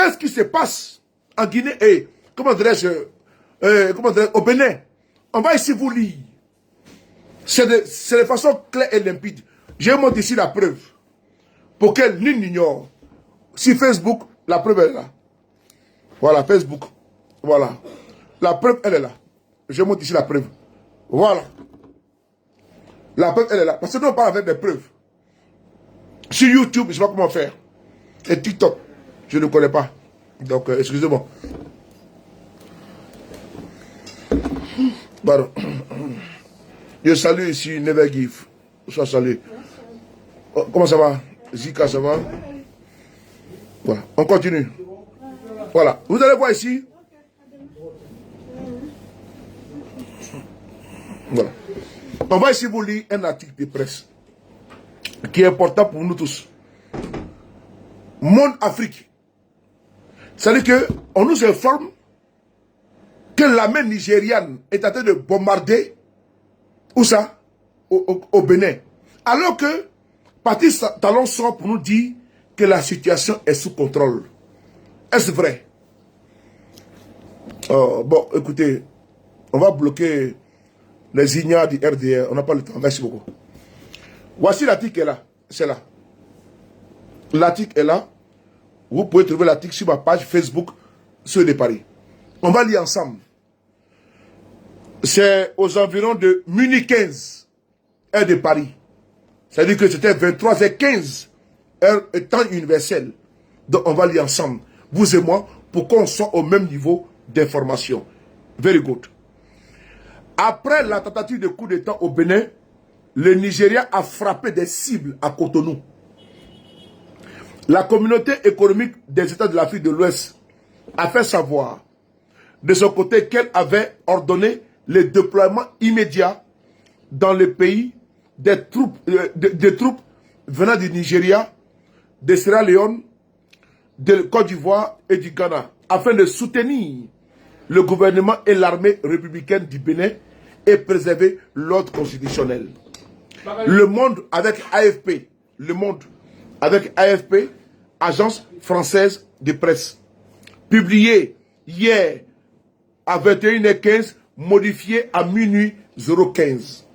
Qu'est-ce qui se passe en Guinée et, comment dirais-je, au Bénin? On va ici vous lire. C'est de façon claire et limpide. Je montre ici la preuve. Pour qu'elle n'ignore. Si Facebook, la preuve elle est là. Voilà, Facebook. Voilà. La preuve, elle est là. Je montre ici la preuve. Voilà. La preuve, elle est là. Parce que nous, on parle avec des preuves. Sur YouTube, je ne sais pas comment faire. Et TikTok, je ne connais pas. Donc, excusez-moi. Pardon. Je salue ici Never Give. Sois salué. Oh, comment ça va? Zika, ça va? Voilà. On continue. Voilà. Vous allez voir ici. Voilà. On va ici vous lire un article de presse qui est important pour nous tous. Monde Afrique. C'est-à-dire qu'on nous informe que l'armée nigériane est en train de bombarder, où ça? Au Bénin. Alors que Patrice Talon sort pour nous dire que la situation est sous contrôle. Est-ce vrai? Bon, écoutez, on va bloquer les ignares du RDR. On n'a pas le temps. Merci beaucoup. Voici l'article est là. C'est là. L'article est là. Vous pouvez trouver l'article sur ma page Facebook, Ceux de Paris. On va lire ensemble. C'est aux environs de minuit 15, heure de Paris. C'est-à-dire que c'était 23h15, heure temps universel. Donc on va lire ensemble, vous et moi, pour qu'on soit au même niveau d'information. Very good. Après la tentative de coup d'État au Bénin, le Nigeria a frappé des cibles à Cotonou. La communauté économique des États de l'Afrique de l'Ouest a fait savoir de son côté qu'elle avait ordonné le déploiement immédiat dans le pays des troupes venant du Nigeria, de Sierra Leone, de Côte d'Ivoire et du Ghana, afin de soutenir le gouvernement et l'armée républicaine du Bénin et préserver l'ordre constitutionnel. Le Monde avec AFP, Le Monde avec AFP, agence française de presse, publié hier à 21h15, modifié à minuit 015.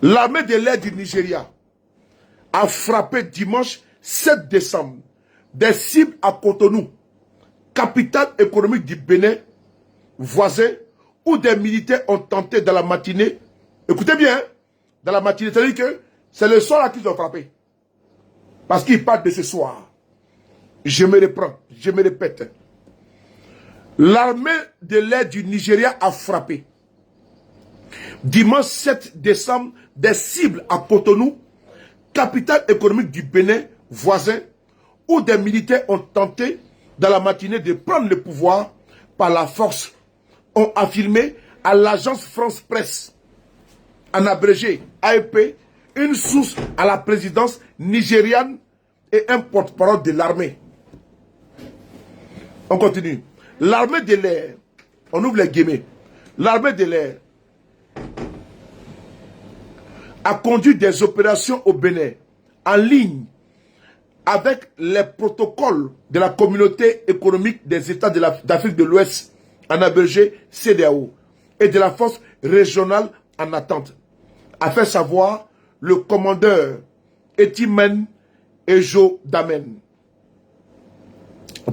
L'armée de l'air du Nigeria a frappé dimanche 7 décembre des cibles à Cotonou, capitale économique du Bénin, voisin, où des militaires ont tenté dans la matinée, écoutez bien, dans la matinée, c'est-à-dire que c'est le soir là qu'ils ont frappé. Parce qu'ils partent de ce soir. Je me reprends, je me répète. L'armée de l'air du Nigeria a frappé dimanche 7 décembre des cibles à Cotonou, capitale économique du Bénin, voisin, où des militaires ont tenté dans la matinée de prendre le pouvoir par la force, ont affirmé à l'agence France Presse, en abrégé AFP, une source à la présidence nigériane et un porte-parole de l'armée. On continue. L'armée de l'air, on ouvre les guillemets, l'armée de l'air a conduit des opérations au Bénin en ligne avec les protocoles de la communauté économique des États d'Afrique de l'Ouest, en abrégé CEDEAO, et de la force régionale en attente, a fait savoir le commandeur Etimen Ejo Damen,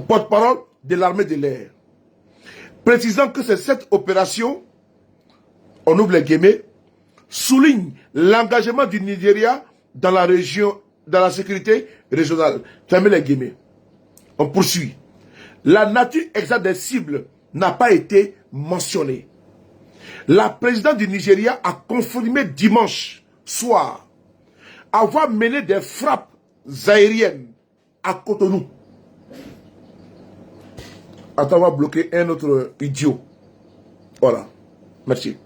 porte-parole de l'armée de l'air, précisant que cette opération, on ouvre les guillemets, souligne l'engagement du Nigeria dans la région, dans la sécurité régionale. Fermez les guillemets. On poursuit. La nature exacte des cibles n'a pas été mentionnée. La présidente du Nigeria a confirmé dimanche soir avoir mené des frappes aériennes à Cotonou. Attends, on va bloquer un autre idiot. Voilà. Merci.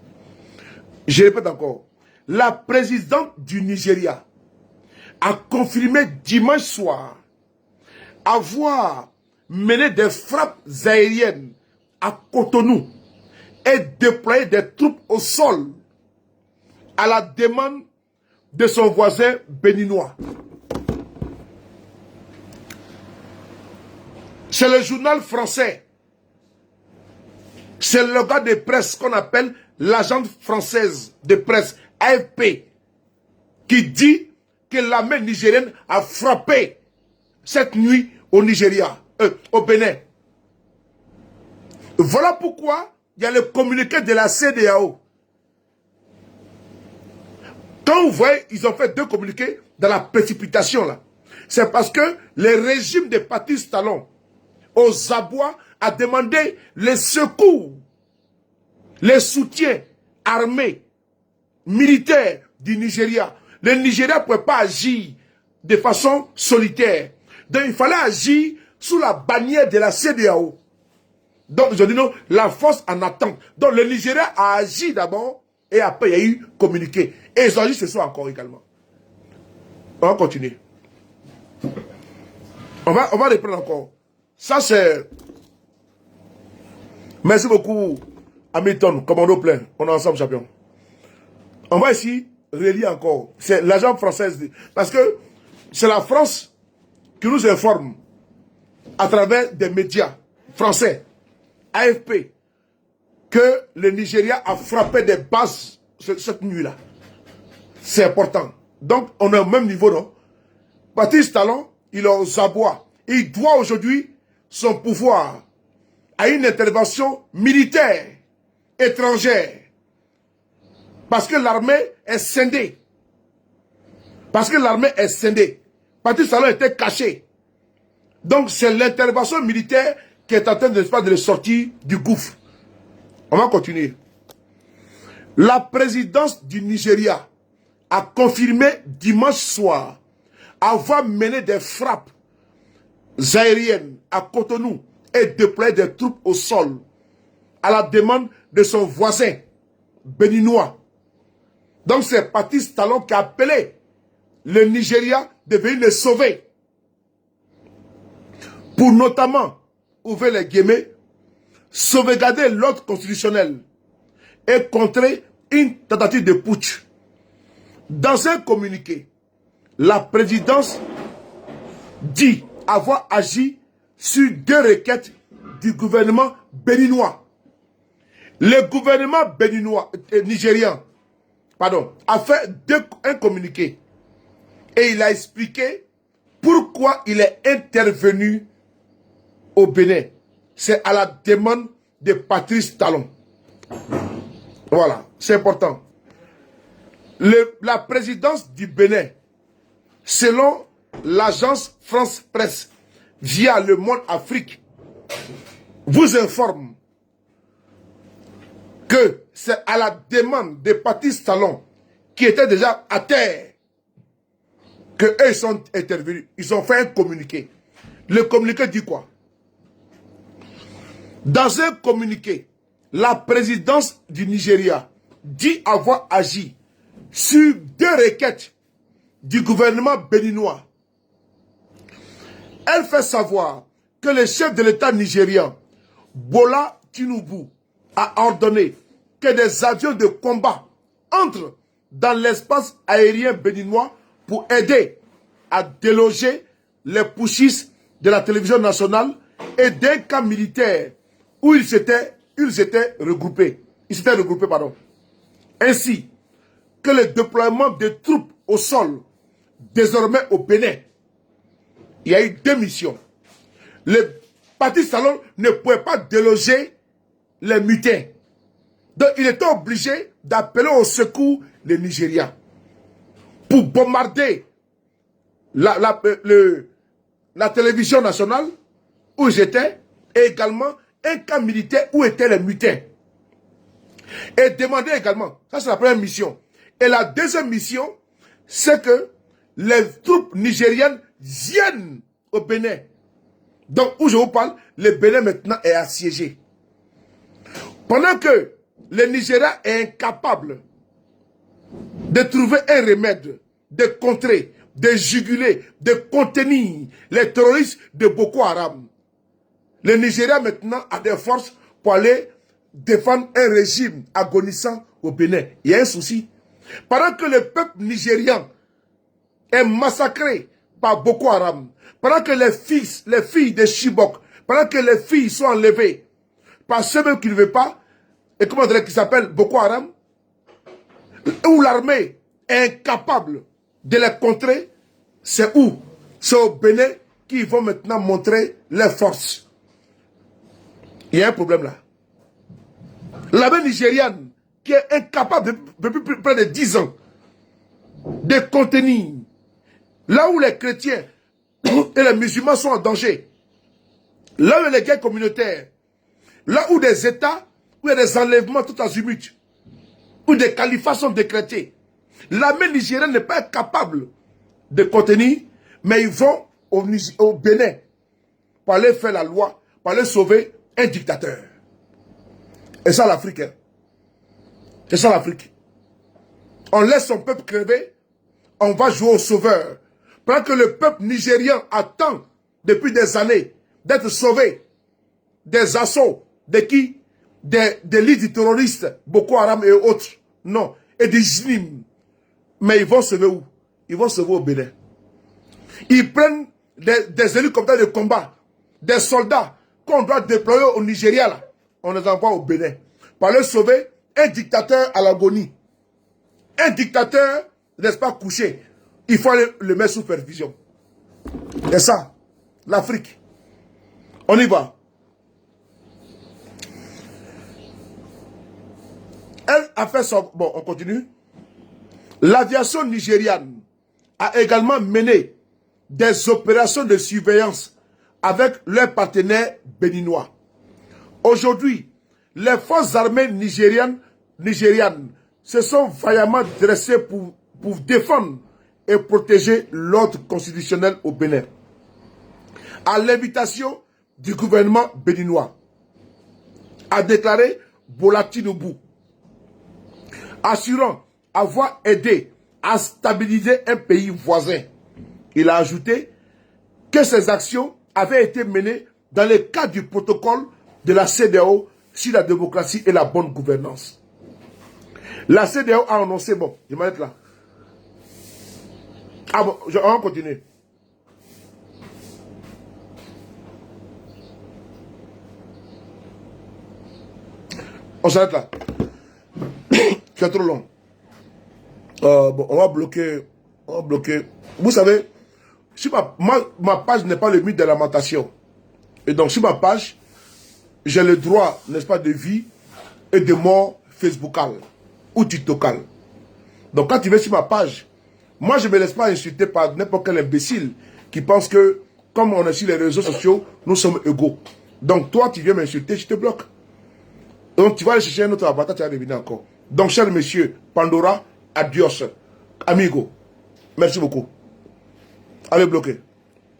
Je répète encore. La présidente du Nigeria a confirmé dimanche soir avoir mené des frappes aériennes à Cotonou et déployé des troupes au sol à la demande de son voisin béninois. C'est le journal français. C'est le gars de presse qu'on appelle l'agence française de presse, AFP, qui dit que l'armée nigérienne a frappé cette nuit au Nigeria, au Bénin. Voilà pourquoi il y a le communiqué de la CEDEAO. Quand vous voyez, ils ont fait 2 communiqués dans la précipitation là. C'est parce que le régime de Patrice Talon aux abois a demandé les secours, les soutiens armés, militaires du Nigeria. Le Nigeria ne pouvait pas agir de façon solitaire. Donc il fallait agir sous la bannière de la CEDEAO. Donc ils ont dit non, la force en attente. Donc le Nigeria a agi d'abord et après il y a eu communiqué. Et ils ont agi ce soir encore également. On va continuer. On va reprendre encore. Ça c'est... Merci beaucoup Hamilton, commando plein. On est ensemble champion. On va ici relier encore. C'est l'agent française. Parce que c'est la France qui nous informe à travers des médias français, AFP, que le Nigeria a frappé des bases cette nuit-là. C'est important. Donc, on est au même niveau, non? Patrice Talon, il est aux abois. Il doit aujourd'hui son pouvoir à une intervention militaire étrangère. Parce que l'armée est scindée. Parce que l'armée est scindée. Patrice Talon était caché. Donc c'est l'intervention militaire qui est en train de le sortir du gouffre. On va continuer. La présidence du Nigeria a confirmé dimanche soir avoir mené des frappes aériennes à Cotonou et déployé des troupes au sol à la demande de son voisin béninois. Donc c'est Patrice Talon qui a appelé le Nigeria de venir le sauver. Pour notamment, ouvrir les guillemets, sauvegarder l'ordre constitutionnel et contrer une tentative de putsch. Dans un communiqué, la présidence dit avoir agi sur 2 requêtes du gouvernement béninois. Le gouvernement béninois, nigérian, a fait un communiqué et il a expliqué pourquoi il est intervenu au Bénin. C'est à la demande de Patrice Talon. Voilà, c'est important. La présidence du Bénin, selon l'agence France Presse, via Le Monde Afrique, vous informe que c'est à la demande de Patrice Talon, qui était déjà à terre, qu'eux sont intervenus. Ils ont fait un communiqué. Le communiqué dit quoi? Dans un communiqué, la présidence du Nigeria dit avoir agi sur 2 requêtes du gouvernement béninois. Elle fait savoir que le chef de l'État nigérian, Bola Tinubu, a ordonné que des avions de combat entrent dans l'espace aérien béninois pour aider à déloger les putschistes de la télévision nationale et d'un camp militaire où ils s'étaient regroupés. Ainsi que le déploiement de troupes au sol, désormais au Bénin. Il y a eu 2 missions. Le Patrice Talon ne pouvait pas déloger les mutins. Donc il était obligé d'appeler au secours les Nigérians pour bombarder la télévision nationale où j'étais et également un camp militaire où étaient les mutins. Et demander également, ça c'est la première mission. Et la deuxième mission, c'est que les troupes nigériennes viennent au Bénin. Donc où je vous parle, le Bénin maintenant est assiégé. Pendant que le Nigeria est incapable de trouver un remède, de contrer, de juguler, de contenir les terroristes de Boko Haram, le Nigeria maintenant a des forces pour aller défendre un régime agonissant au Bénin. Il y a un souci. Pendant que le peuple nigérian est massacré par Boko Haram, pendant que les filles de Chibok, pendant que les filles sont enlevées par ceux même qui ne veulent pas, et comment dire, qui s'appelle Boko Haram, où l'armée est incapable de les contrer, c'est où? C'est au Bénin qu'ils vont maintenant montrer leurs forces. Il y a un problème là. L'armée nigériane, qui est incapable depuis près de 10 ans de contenir, là où les chrétiens et les musulmans sont en danger, là où les guerres communautaires, là où des États, où il y a des enlèvements tout azimuts, où des califats sont décrétés, l'armée nigérienne n'est pas capable de contenir, mais ils vont au Bénin pour aller faire la loi, pour aller sauver un dictateur. Et ça l'Afrique. Hein. C'est ça l'Afrique. On laisse son peuple crever, on va jouer au sauveur. Pendant que le peuple nigérien attend depuis des années d'être sauvé des assauts de qui? Des leaders terroristes, Boko Haram et autres. Non. Et des Jnim. Mais ils vont sauver où? Ils vont sauver au Bénin. Ils prennent des hélicoptères de combat, des soldats qu'on doit déployer au Nigeria, là. On les envoie au Bénin. Pour aller sauver un dictateur à l'agonie. Un dictateur, n'est-ce pas, couché. Il faut aller le mettre sous perfusion. C'est ça, l'Afrique. On y va. Elle a fait son... Bon, on continue. L'aviation nigériane a également mené des opérations de surveillance avec leurs partenaires béninois. Aujourd'hui, les forces armées nigérianes se sont vaillamment dressées pour défendre et protéger l'ordre constitutionnel au Bénin. À l'invitation du gouvernement béninois, a déclaré Bola Tinubu, assurant avoir aidé à stabiliser un pays voisin. Il a ajouté que ces actions avaient été menées dans le cadre du protocole de la CEDEAO sur la démocratie et la bonne gouvernance. La CEDEAO a annoncé, bon, je vais m'arrête là. Ah bon, on va continuer. On s'arrête là. C'est trop long. Bon, on va bloquer. Vous savez, si ma page n'est pas le mythe de la lamentation. Et donc, sur ma page, j'ai le droit, n'est-ce pas, de vie et de mort facebookale ou tiktokale. Donc, quand tu vas sur ma page, moi, je ne me laisse pas insulter par n'importe quel imbécile qui pense que, comme on est sur les réseaux sociaux, nous sommes égaux. Donc, toi, tu viens m'insulter, je te bloque. Donc, tu vas aller chercher un autre avatar, tu vas revenir encore. Donc, cher monsieur, Pandora, adios, amigo. Merci beaucoup. Allez bloquer.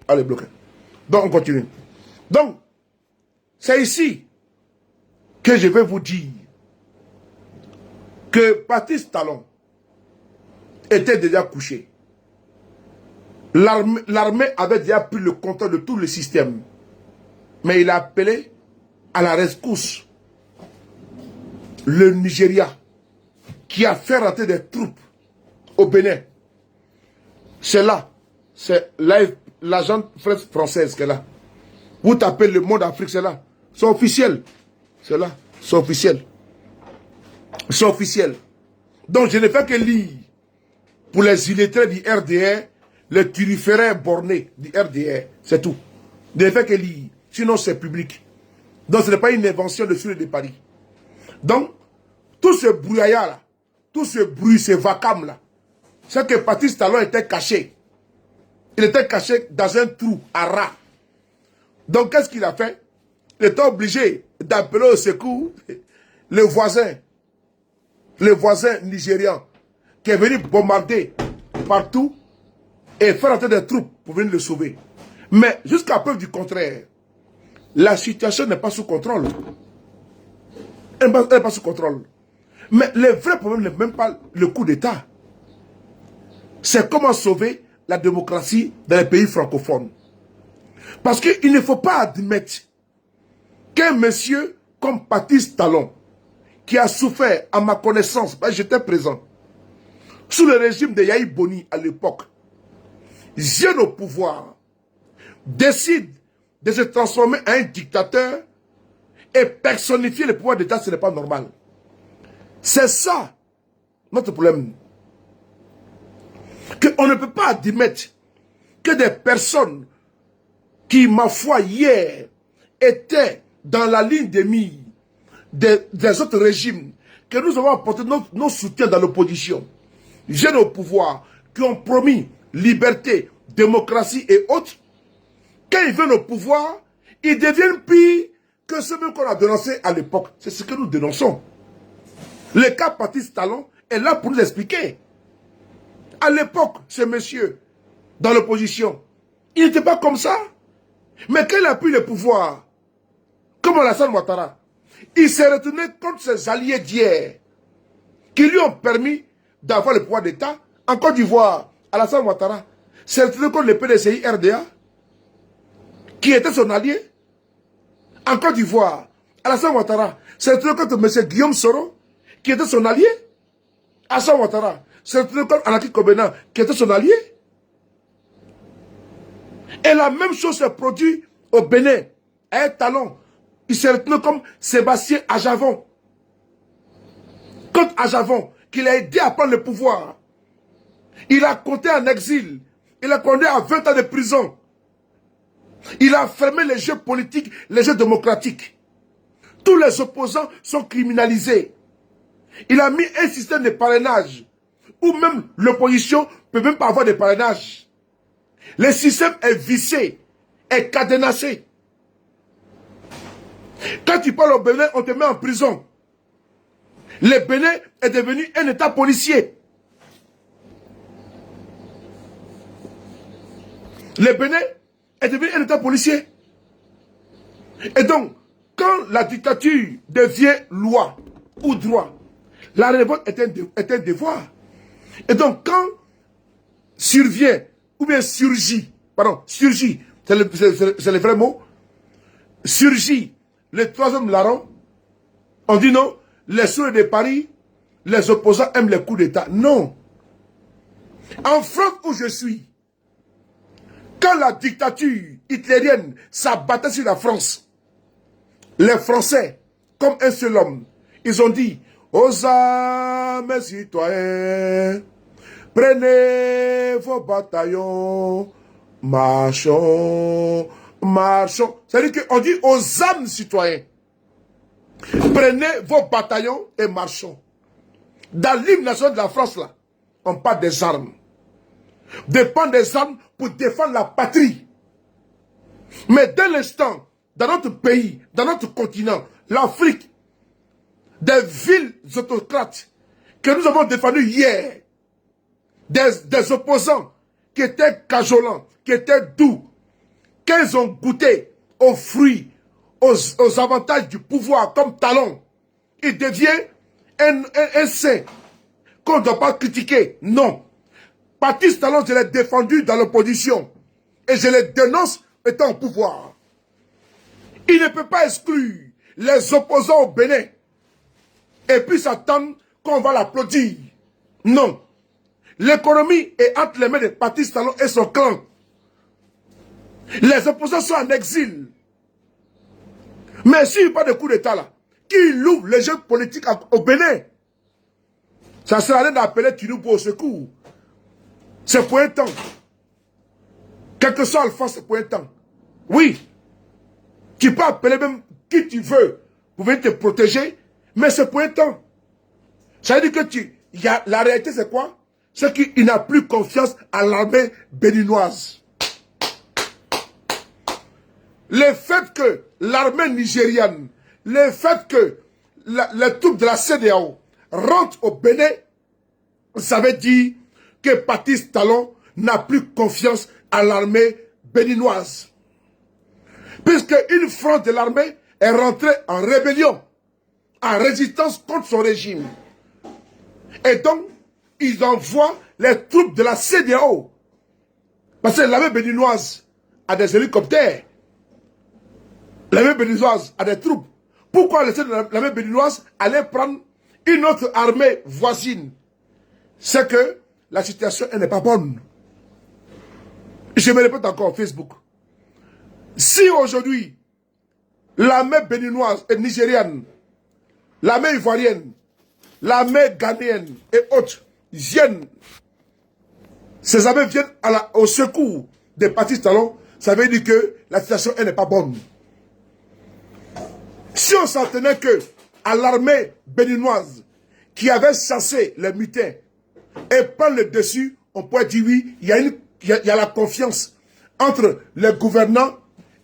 Allez bloquer. Donc, on continue. Donc, c'est ici que je vais vous dire que Patrice Talon était déjà couché. L'armée avait déjà pris le contrôle de tout le système. Mais il a appelé à la rescousse le Nigeria, qui a fait rentrer des troupes au Bénin. C'est là, c'est l'agent française qui est là. Vous tapez le monde Afrique, c'est là. C'est officiel. C'est là, c'est officiel. C'est officiel. Donc je ne fais que lire pour les illettrés du RDR, les turiféraires bornés du RDR, c'est tout. Je ne fais que lire, sinon c'est public. Donc ce n'est pas une invention de Sud de Paris. Donc, tout ce brouillard-là, tout ce bruit, ce vacarme-là, c'est que Patrice Talon était caché. Il était caché dans un trou à rats. Donc, qu'est-ce qu'il a fait? Il était obligé d'appeler au secours le voisin nigérian, qui est venu bombarder partout et faire entrer des troupes pour venir le sauver. Mais, jusqu'à preuve du contraire, la situation n'est pas sous contrôle. Elle n'est pas sous contrôle. Mais le vrai problème n'est même pas le coup d'État. C'est comment sauver la démocratie dans les pays francophones. Parce qu'il ne faut pas admettre qu'un monsieur comme Patrice Talon, qui a souffert à ma connaissance, j'étais présent, sous le régime de Yahi Boni à l'époque, vienne au pouvoir, décide de se transformer en un dictateur et personnifier le pouvoir d'État, ce n'est pas normal. C'est ça notre problème. Qu'on ne peut pas admettre que des personnes qui, ma foi, hier, étaient dans la ligne de mire des autres régimes, que nous avons apporté nos soutiens dans l'opposition, jeunes au pouvoir, qui ont promis liberté, démocratie et autres, quand ils viennent au pouvoir, ils deviennent pires que ceux qu'on a dénoncés à l'époque. C'est ce que nous dénonçons. Le cas Patrice Talon est là pour nous expliquer. À l'époque, ce monsieur, dans l'opposition, il n'était pas comme ça. Mais quand il a pris le pouvoir, comme Alassane Ouattara, il s'est retourné contre ses alliés d'hier, qui lui ont permis d'avoir le pouvoir d'État. En Côte d'Ivoire, Alassane Ouattara s'est retourné contre le PDCI RDA, qui était son allié. En Côte d'Ivoire, Alassane Ouattara s'est retourné contre M. Guillaume Soro, qui était son allié. Alassane Ouattara s'est retourné contre Anaki Kobena, qui était son allié. Et la même chose se produit au Bénin, à un talon. Il s'est retenu comme Sébastien Ajavon. Contre Ajavon, qu'il a aidé à prendre le pouvoir. Il a compté en exil. Il a condamné à 20 ans de prison. Il a fermé les jeux politiques, les jeux démocratiques. Tous les opposants sont criminalisés. Il a mis un système de parrainage où même l'opposition ne peut même pas avoir de parrainage. Le système est vicié, est cadenassé. Quand tu parles au Bénin, on te met en prison. Le Bénin est devenu un État policier. Le Bénin est devenu un État policier. Et donc, quand la dictature devient loi ou droit, la révolte est un devoir. Et donc, quand survient, ou bien surgit, c'est le vrai mot, surgit le troisième larron, on dit non, les sourds de Paris, les opposants aiment les coups d'État. Non. En France où je suis, quand la dictature hitlérienne s'abattait sur la France, les Français, comme un seul homme, ils ont dit, aux âmes citoyens, prenez vos bataillons, marchons, marchons. C'est-à-dire qu'on dit aux âmes citoyens, prenez vos bataillons et marchons. Dans l'hymne national de la France, là, on parle des armes. Dépend des armes pour défendre la patrie. Mais dès l'instant, dans notre pays, dans notre continent, l'Afrique, des villes autocrates que nous avons défendues hier, des opposants qui étaient cajolants, qui étaient doux, qu'ils ont goûté aux fruits, aux avantages du pouvoir comme talon, il devient un saint qu'on ne doit pas critiquer. Non. Patrice Talon, je l'ai défendu dans l'opposition et je le dénonce étant au pouvoir. Il ne peut pas exclure les opposants au Bénin et puis s'attendre qu'on va l'applaudir. Non. L'économie est entre les mains de Patrice Talon et son clan. Les opposants sont en exil. Mais s'il n'y a pas de coup d'État là, qui ouvre les jeux politiques au Bénin, ça sert à rien d'appeler Tinubu au secours. C'est pour un temps. Quel que soit Alpha, c'est pour un temps. Oui. Tu peux appeler même qui tu veux pour venir te protéger, mais c'est pour un temps. Ça veut dire que la réalité c'est quoi? C'est qu'il n'a plus confiance à l'armée béninoise. Le fait que l'armée nigériane, le fait que les troupes de la CEDEAO rentrent au Bénin, ça veut dire que Patrice Talon n'a plus confiance à l'armée béninoise. Puisque une frange de l'armée est rentrée en rébellion, en résistance contre son régime. Et donc, ils envoient les troupes de la CEDEAO. Parce que l'armée béninoise a des hélicoptères. L'armée béninoise a des troupes. Pourquoi l'armée béninoise allait prendre une autre armée voisine? C'est que la situation n'est pas bonne. Je me répète encore Facebook. Si aujourd'hui, l'armée béninoise et nigérienne, l'armée ivoirienne, l'armée ghanéenne et autres viennent, ces armées viennent au secours des Patrice Talon, ça veut dire que la situation n'est pas bonne. Si on s'en tenait que à l'armée béninoise qui avait chassé les mutins et prendre le dessus, on pourrait dire oui, il y a la confiance entre les gouvernants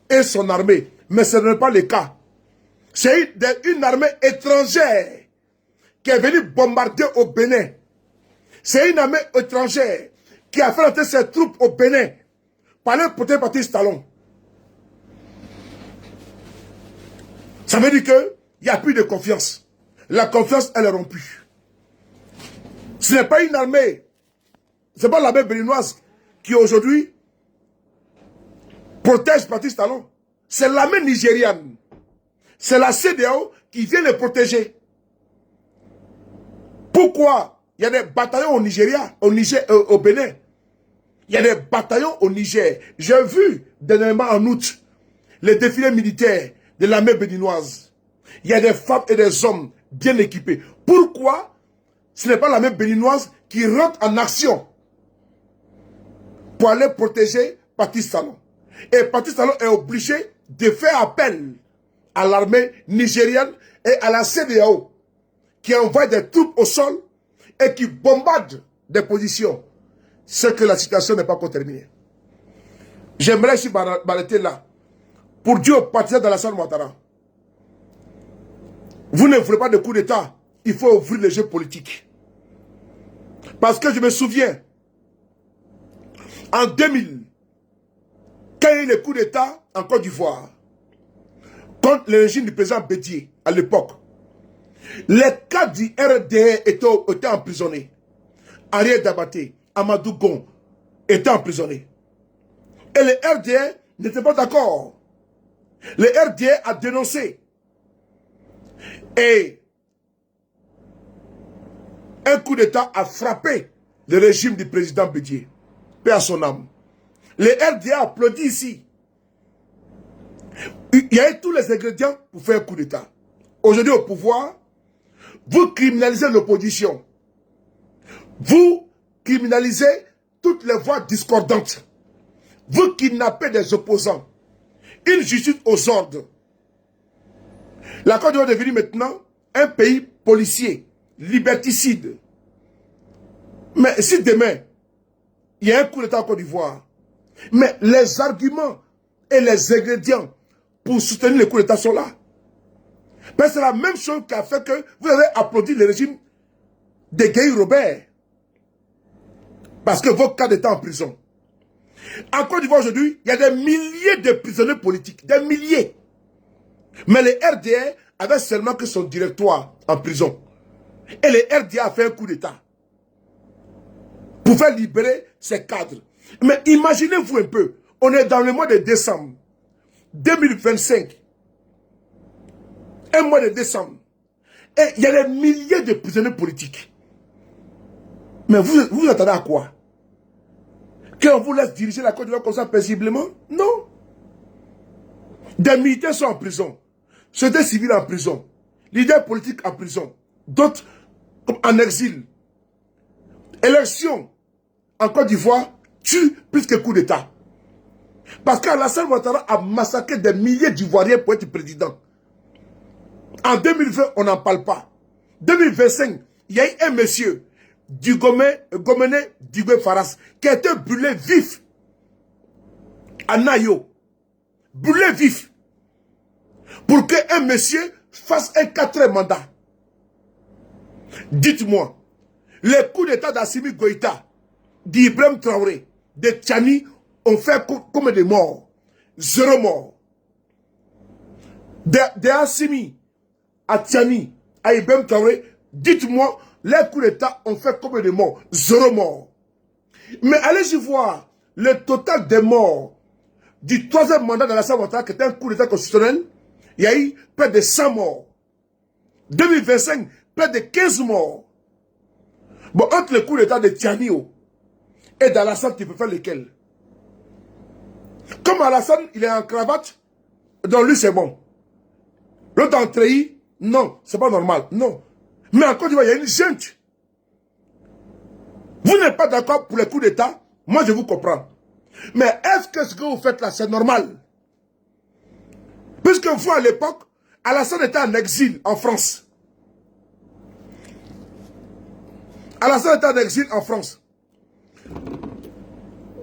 et son armée. Mais ce n'est pas le cas. C'est une armée étrangère qui est venue bombarder au Bénin. C'est une armée étrangère qui a fait entrer ses troupes au Bénin par le côté Patrice Talon. Ça veut dire qu'il n'y a plus de confiance. La confiance, elle est rompue. Ce n'est pas une armée, ce n'est pas l'armée béninoise qui aujourd'hui protège Patrice Talon. C'est l'armée nigériane. C'est la CEDEAO qui vient les protéger. Pourquoi il y a des bataillons au Nigeria, au Bénin? Il y a des bataillons au Niger. J'ai vu dernièrement en août les défilés militaires de l'armée béninoise. Il y a des femmes et des hommes bien équipés. Pourquoi ce n'est pas l'armée béninoise qui rentre en action pour aller protéger Patrice Talon? Et Patrice Talon est obligé de faire appel à l'armée nigérienne et à la CEDEAO qui envoie des troupes au sol et qui bombardent des positions. C'est que la situation n'est pas encore terminée. J'aimerais ici m'arrêter là pour dire aux partisans d'Alassane Ouattara, vous ne voulez pas de coup d'État, il faut ouvrir le jeu politique. Parce que je me souviens, en 2000, quand il y a eu le coup d'État en Côte d'Ivoire, contre le régime du président Bédié, à l'époque, les cadres du RDR étaient emprisonnés. Ariel Dabaté, Amadou Gon étaient emprisonnés. Et le RDR n'était pas d'accord. Le RDR a dénoncé. Et un coup d'État a frappé le régime du président Bédié. Paix à son âme. Le RDA applaudit ici. Il y a eu tous les ingrédients pour faire un coup d'État. Aujourd'hui au pouvoir, vous criminalisez l'opposition. Vous criminalisez toutes les voix discordantes. Vous kidnappez des opposants. Une justice aux ordres. La Côte d'Ivoire est devenue maintenant un pays policier, liberticide. Mais si demain, il y a un coup d'État en Côte d'Ivoire, mais les arguments et les ingrédients pour soutenir le coup d'État sont là. Mais c'est la même chose qui a fait que vous avez applaudi le régime de Guy Robert. Parce que vos cas d'état en prison. En Côte d'Ivoire aujourd'hui, il y a des milliers de prisonniers politiques. Des milliers. Mais le RDR avait seulement que son directoire en prison. Et le RDR a fait un coup d'État. Pour faire libérer ses cadres. Mais imaginez-vous un peu. On est dans le mois de décembre 2025. Un mois de décembre. Et il y a des milliers de prisonniers politiques. Mais vous attendez à quoi? Qu'on vous laisse diriger la Côte d'Ivoire comme ça paisiblement? Non. Des militaires sont en prison. Des civils en prison. Leaders politiques en prison. D'autres en exil. Élection en Côte d'Ivoire tue plus que coup d'État. Parce qu'Alassane Ouattara a massacré des milliers d'Ivoiriens pour être président. En 2020, on n'en parle pas. 2025, il y a eu un monsieur, Gomene Digwe Faras, qui a été brûlé vif à Nayo. Brûlé vif. Pour qu'un monsieur fasse un 4e mandat. Dites-moi, les coups d'État d'Assimi Goïta, d'Ibrahim Traoré, de Tchani, ont fait combien de morts? 0 mort. De Assimi à Tchani, à Ibrahim Traoré, dites-moi, les coups d'État ont fait combien de morts? 0 mort. Mais allez-y voir le total des morts du 3e mandat d'Alassane Ouattara, qui était un coup d'État constitutionnel. Il y a eu près de 100 morts. 2025, près de 15 morts. Bon, entre le coup d'État de Tchani et d'Alassane, tu peux faire lesquels? Comme Alassane, il est en cravate, donc lui c'est bon. L'autre en treillis, non, c'est pas normal, non. Mais en Côte d'Ivoire, il y a une junte. Vous n'êtes pas d'accord pour les coups d'État, moi je vous comprends. Mais est-ce que ce que vous faites là, c'est normal? Puisque vous, à l'époque, Alassane était en exil en France. Alassane était en exil en France.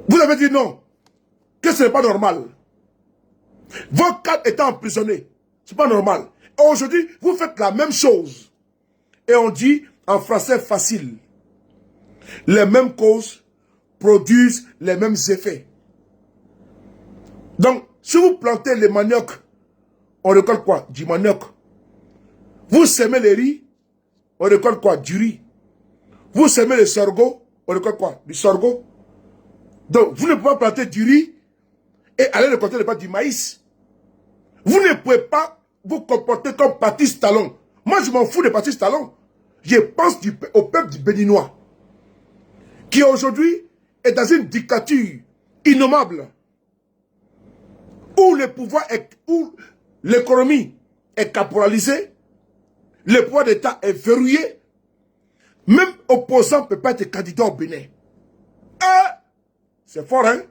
Vous avez dit non, que ce n'est pas normal. Vos quatre étaient emprisonnés. Ce n'est pas normal. Aujourd'hui, vous faites la même chose. Et on dit en français facile. Les mêmes causes produisent les mêmes effets. Donc, si vous plantez les maniocs, on récolte quoi? Du manioc. Vous semez les riz, on récolte quoi? Du riz. Vous semez le sorgho, on récolte quoi? Du sorgho. Donc, vous ne pouvez pas planter du riz et aller récolter le pas du maïs. Vous ne pouvez pas vous comporter comme Patrice Talon. Moi, je m'en fous de Patrice Talon. Je pense au peuple du Béninois, qui aujourd'hui est dans une dictature innommable, où le pouvoir est, où l'économie est caporalisée, le pouvoir d'État est verrouillé, même opposant ne peut pas être candidat au Bénin. Ah, c'est fort, hein?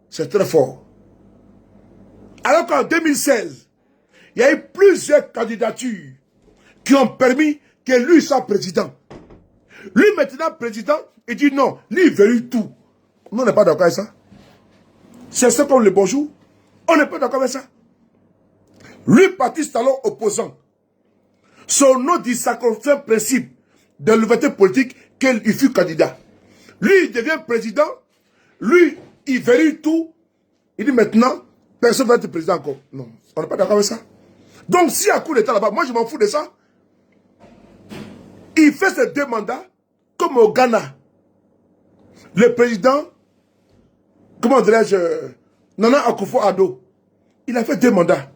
C'est très fort. Alors qu'en 2016, il y a eu plusieurs candidatures qui ont permis que lui soit président. Lui, maintenant, président, il dit non, lui, il veut tout. Nous, on n'est pas d'accord avec ça. C'est ça comme le bonjour. On n'est pas d'accord avec ça. Lui, Patrice Talon, opposant. Son nom dit sacro-saint principe de liberté politique qu'il fut candidat. Lui, il devient président. Lui, il verrouille tout. Il dit maintenant, personne ne va être président encore. Non, on n'est pas d'accord avec ça. Donc, s'il y a un coup d'État là-bas, moi, je m'en fous de ça. Il fait ses 2 mandats comme au Ghana. Le président, comment dirais-je, Nana Akufo-Addo, il a fait 2 mandats.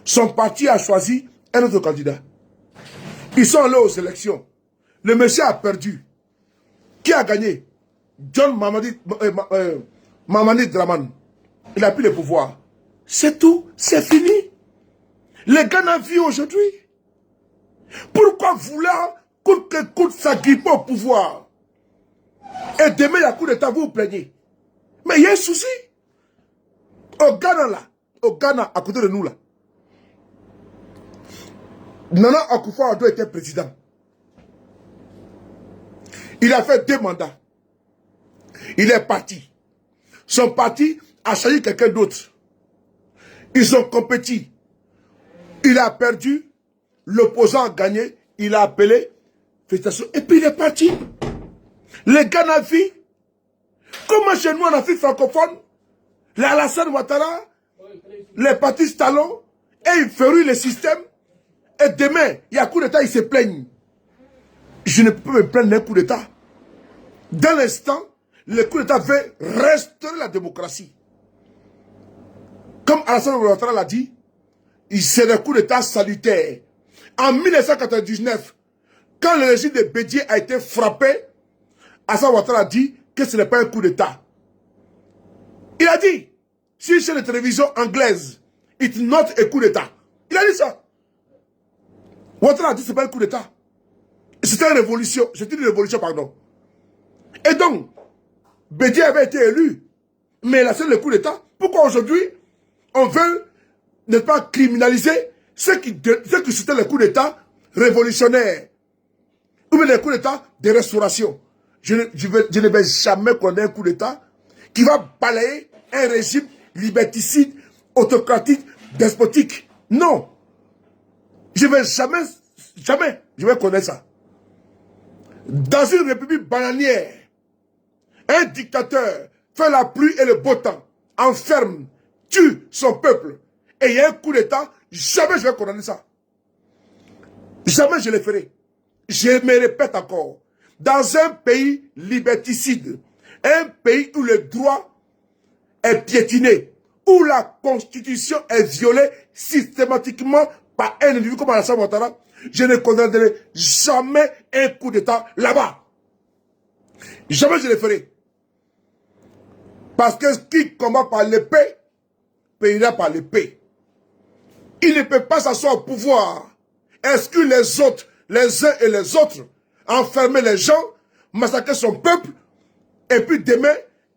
Son parti a choisi un autre candidat. Ils sont allés aux élections. Le monsieur a perdu. Qui a gagné? John Mamadi Dramane. Il a pris le pouvoir. C'est tout, c'est fini. Les Ghana vivent aujourd'hui. Pourquoi vouloir coûte que coûte s'agripper au pouvoir? Et demain, il y a coup d'État, vous vous plaignez. Mais il y a un souci. Au Ghana, là, au Ghana, à côté de nous, là, Nana Akufo-Addo était président. Il a fait 2 mandats. Il est parti. Son parti a choisi quelqu'un d'autre. Ils ont compétit. Il a perdu. L'opposant a gagné. Il a appelé. Félicitations. Et puis il est parti. Les Ghana vivent. Comment chez nous en Afrique francophone, les Alassane Ouattara, les Patrice Talon, et ils verrouillent le système. Et demain, il y a un coup d'État, ils se plaignent. Je ne peux me plaindre d'un coup d'État. Dans l'instant, le coup d'État veut restaurer la démocratie. Comme Alassane Ouattara l'a dit, c'est le coup d'État salutaire. En 1999, quand le régime de Bédié a été frappé, Alassane Ouattara a dit que ce n'est pas un coup d'État. Il a dit, sur une chaîne de télévision anglaise, it's not a coup d'État. Il a dit ça. Ouattara a dit que ce n'est pas un coup d'État. C'était une révolution. C'était une révolution, pardon. Et donc, Bédié avait été élu. Mais il a fait le coup d'État. Pourquoi aujourd'hui, on veut ne pas criminaliser ceux qui c'était le coup d'État révolutionnaire. Ou bien le coup d'État de restauration. Je ne vais jamais connaître un coup d'État qui va balayer un régime liberticide, autocratique, despotique. Non. Je ne vais jamais, je vais connaître ça. Dans une république bananière, un dictateur fait la pluie et le beau temps, enferme, tue son peuple, et il y a un coup d'État, jamais je vais condamner ça. Jamais je le ferai. Je me répète encore. Dans un pays liberticide, un pays où le droit est piétiné, où la constitution est violée systématiquement par un individu comme Alassane Ouattara, je ne condamnerai jamais un coup d'État là-bas. Jamais je le ferai. Parce que qui combat par l'épée, payera par l'épée. Il ne peut pas s'asseoir au pouvoir, exclure les autres, les uns et les autres, enfermer les gens, massacrer son peuple, et puis demain,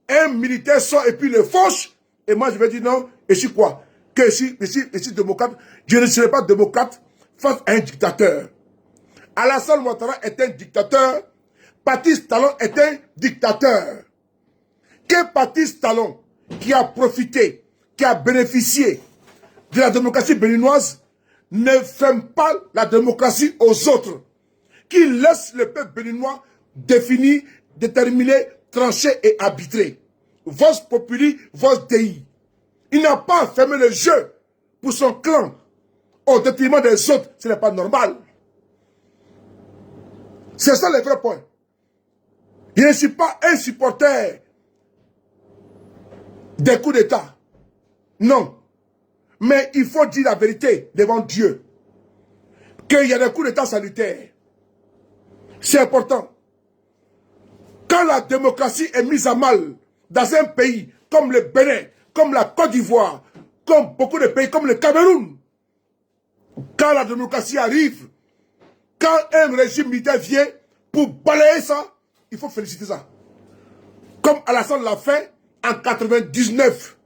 un militaire sort et puis le fauche. Et moi, je vais dire non, et je suis quoi? Que je suis démocrate. Je ne serai pas démocrate face à un dictateur. Alassane Ouattara est un dictateur. Patrice Talon est un dictateur. Que Patrice Talon, qui a profité, qui a bénéficié de la démocratie béninoise, ne ferme pas la démocratie aux autres. Qui laisse le peuple béninois définir, déterminer, trancher et arbitrer. Vos populi, vos dei. Il n'a pas fermé le jeu pour son clan au détriment des autres. Ce n'est pas normal. C'est ça le vrai point. Je ne suis pas un supporter des coups d'État. Non. Mais il faut dire la vérité devant Dieu. Qu'il y a des coups d'État salutaires. C'est important. Quand la démocratie est mise à mal dans un pays comme le Bénin, comme la Côte d'Ivoire, comme beaucoup de pays comme le Cameroun, quand la démocratie arrive, quand un régime militaire vient pour balayer ça, il faut féliciter ça. Comme Alassane l'a fait en 99.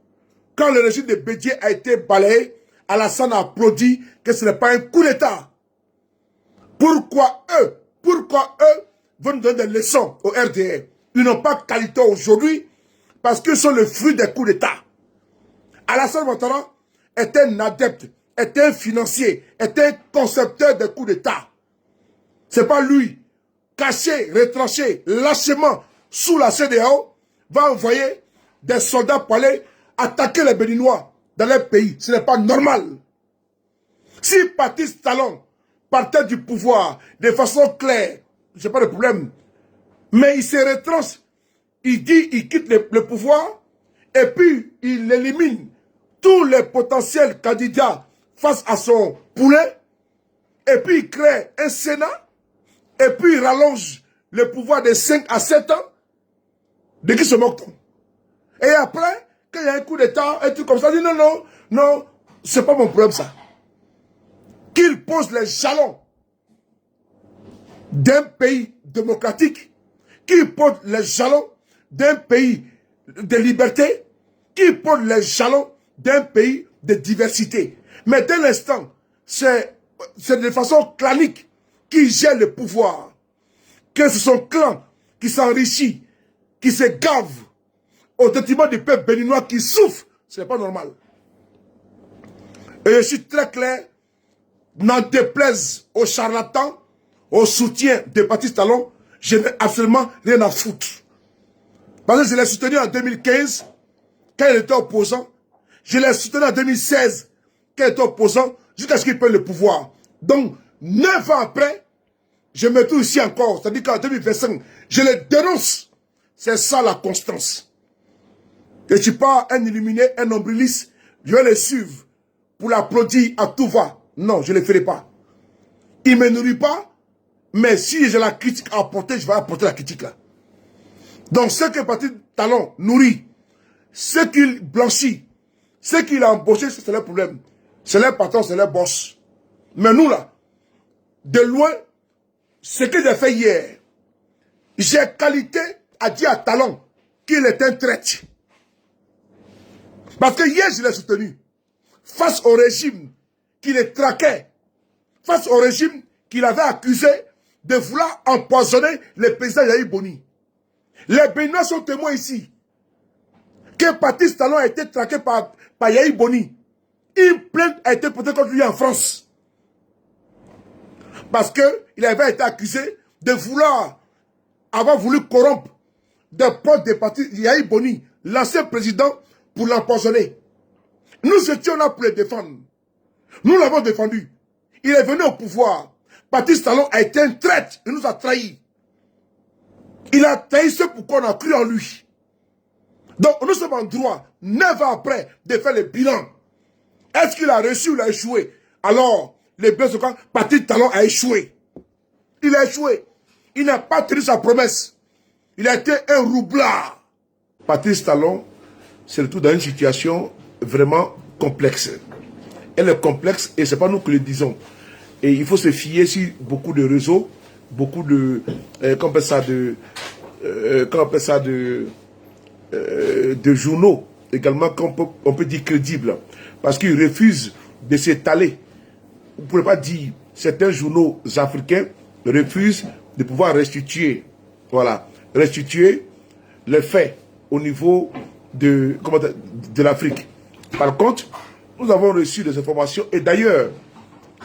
Quand le régime de Bédié a été balayé, Alassane a applaudi que ce n'est pas un coup d'État. Pourquoi eux vont nous donner des leçons au RDR? Ils n'ont pas de qualité aujourd'hui parce qu'ils sont le fruit des coups d'État. Alassane Ouattara est un adepte, est un financier, est un concepteur des coups d'État. Ce n'est pas lui, caché, retranché, lâchement, sous la CEDEAO, va envoyer des soldats pour aller attaquer les Béninois dans leur pays. Ce n'est pas normal. Si Patrice Talon partait du pouvoir de façon claire, je n'ai pas de problème, mais il se retranche, il dit, il quitte le pouvoir, et puis il élimine tous les potentiels candidats face à son poulet, et puis il crée un Sénat, et puis il rallonge le pouvoir de 5 à 7 ans. De qui se moque-t-on? Et après, quand il y a un coup d'État, un truc comme ça, il dit non, non, non, c'est pas mon problème ça. Qu'il pose les jalons d'un pays démocratique, qu'il pose les jalons d'un pays de liberté, qu'il pose les jalons d'un pays de diversité. Mais dès l'instant, c'est de façon clanique qu'il gère le pouvoir, que c'est son clan qui s'enrichit, qui se gave au détriment du peuple béninois qui souffre, ce n'est pas normal. Et je suis très clair, n'en déplaise aux charlatans, au soutien de Patrice Talon, je n'ai absolument rien à foutre. Parce que je l'ai soutenu en 2015, quand il était opposant. Je l'ai soutenu en 2016, quand il était opposant, jusqu'à ce qu'il prenne le pouvoir. Donc, 9 ans après, je me trouve ici encore. C'est-à-dire qu'en 2025, je les dénonce. C'est ça la constance. Je ne suis pas un illuminé, un nombriliste. Je vais les suivre pour l'applaudir à tout va. Non, je ne le ferai pas. Il ne me nourrit pas. Mais si j'ai la critique à apporter, je vais apporter la critique là. Donc ce que Patrice Talon nourrit, ce qu'il blanchit, ce qu'il a embauché, c'est leur problème. C'est leur patron, c'est leur boss. Mais nous là, de loin, ce que j'ai fait hier, j'ai qualité à dire à Talon qu'il est un traître. Parce que hier, je l'ai soutenu. Face au régime qui les traquait, face au régime qu'il avait accusé de vouloir empoisonner le président Yahi Boni. Les Béninois sont témoins ici. Que Patrice Talon a été traqué par Yahi Boni. Une plainte a été portée contre lui en France. Parce qu'il avait été accusé de vouloir, avoir voulu corrompre des postes de Patrice Yahi Boni, l'ancien président, pour l'empoisonner. Nous étions là pour le défendre. Nous l'avons défendu. Il est venu au pouvoir. Patrice Talon a été un traître. Il nous a trahis. Il a trahi ceux pour qu'on a cru en lui. Donc nous sommes en droit, 9 ans après, de faire le bilan. Est-ce qu'il a réussi ou il a échoué? Alors, les blessés, Patrice Talon a échoué. Il a échoué. Il n'a pas tenu sa promesse. Il a été un roublard. Patrice Talon se retrouve dans une situation vraiment complexe. Elle est complexe et ce n'est pas nous qui le disons. Et il faut se fier sur beaucoup de réseaux, beaucoup de, comment on appelle ça, de journaux également qu'on peut dire crédibles. Parce qu'ils refusent de s'étaler. Vous ne pouvez pas dire, certains journaux africains refusent de pouvoir restituer, voilà, restituer les faits au niveau de l'Afrique. Par contre, nous avons reçu des informations et d'ailleurs,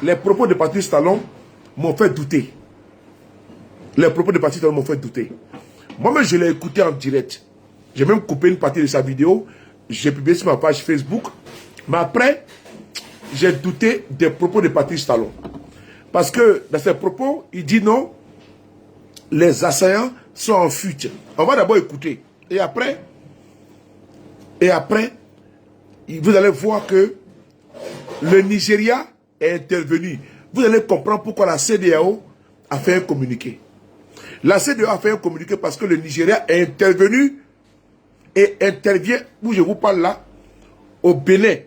les propos de Patrice Talon m'ont fait douter. Les propos de Patrice Talon m'ont fait douter. Moi-même, je l'ai écouté en direct. J'ai même coupé une partie de sa vidéo. J'ai publié sur ma page Facebook. Mais après, j'ai douté des propos de Patrice Talon. Parce que dans ses propos, il dit non, les assaillants sont en fuite. On va d'abord écouter. Et après, vous allez voir que le Nigeria est intervenu. Vous allez comprendre pourquoi la CEDEAO a fait un communiqué. La CEDEAO a fait un communiqué parce que le Nigeria est intervenu et intervient, où je vous parle là, au Bénin,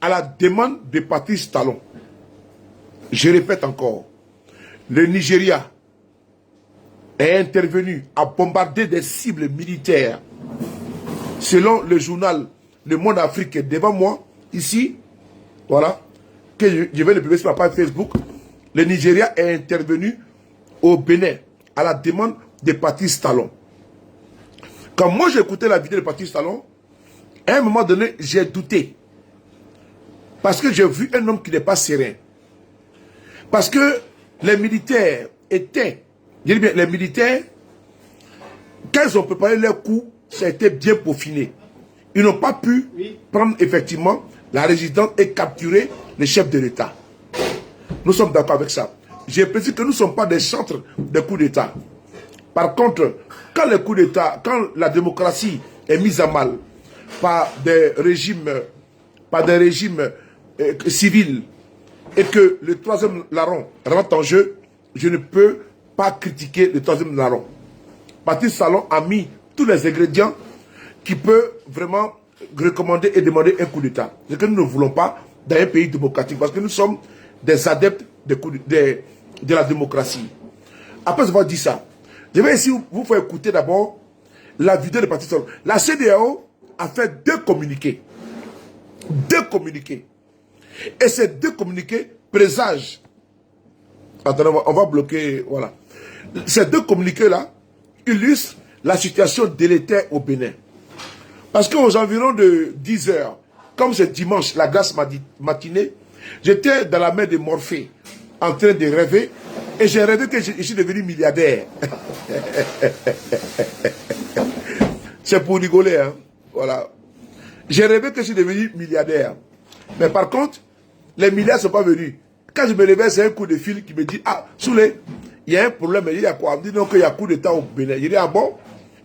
à la demande de Patrice Talon. Je répète encore, le Nigeria est intervenu à bombarder des cibles militaires. Selon le journal Le Monde Africain, devant moi, ici, voilà, que je vais le publier sur ma page Facebook, le Nigeria est intervenu au Bénin à la demande de Patrice Talon. Quand moi j'ai écouté la vidéo de Patrice Talon, à un moment donné, j'ai douté. Parce que j'ai vu un homme qui n'est pas serein. Parce que les militaires étaient, je dis bien, les militaires, quand ils ont préparé leur coup, ça a été bien peaufiné. Ils n'ont pas pu prendre effectivement la résidence et capturer les chefs de l'État. Nous sommes d'accord avec ça. J'ai précisé que nous ne sommes pas des centres de coups d'État. Par contre, quand les coups d'État, quand la démocratie est mise à mal par des régimes civils et que le troisième larron rentre en jeu, je ne peux pas critiquer le troisième larron. Patrice Talon a mis tous les ingrédients qui peuvent vraiment recommander et demander un coup d'État. Ce que nous ne voulons pas dans un pays démocratique parce que nous sommes des adeptes de la démocratie. Après avoir dit ça, je vais ici vous faire écouter d'abord la vidéo de Patrice Talon. La CEDEAO a fait deux communiqués. Deux communiqués. Et ces deux communiqués présagent. Attendez, on va bloquer. Voilà. Ces deux communiqués-là illustrent la situation délétère au Bénin. Parce qu'aux environs de 10 heures, comme c'est dimanche, la grasse matinée, j'étais dans la mer de Morphée, en train de rêver, et j'ai rêvé que je suis devenu milliardaire. C'est pour rigoler, hein. Voilà. J'ai rêvé que je suis devenu milliardaire. Mais par contre, les milliards ne sont pas venus. Quand je me réveille, c'est un coup de fil qui me dit, ah, Soulé, il y a un problème. Il y a quoi? On me dit non, qu'il y a coup d'État au Bénin. Je dis, ah bon?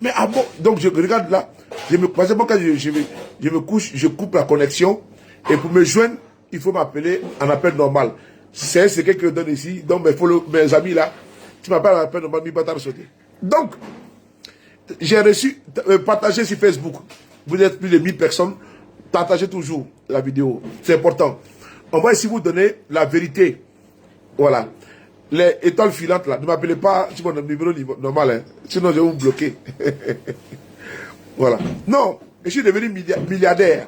Mais ah bon? Donc je regarde là. Quand je me couche, je coupe la connexion. Et pour me joindre, il faut m'appeler en appel normal. C'est quelqu'un qui donne ici. Donc mes amis là, tu m'appelles en appel normal, mais pas t'en sauter. Donc, j'ai reçu, partagé sur Facebook. Vous êtes plus de 1000 personnes. Partagez toujours la vidéo. C'est important. On va ici vous donner la vérité. Voilà. Les étoiles filantes là, ne m'appelez pas sur mon numéro normal, hein. Sinon je vais vous bloquer. Voilà. Non, je suis devenu milliardaire.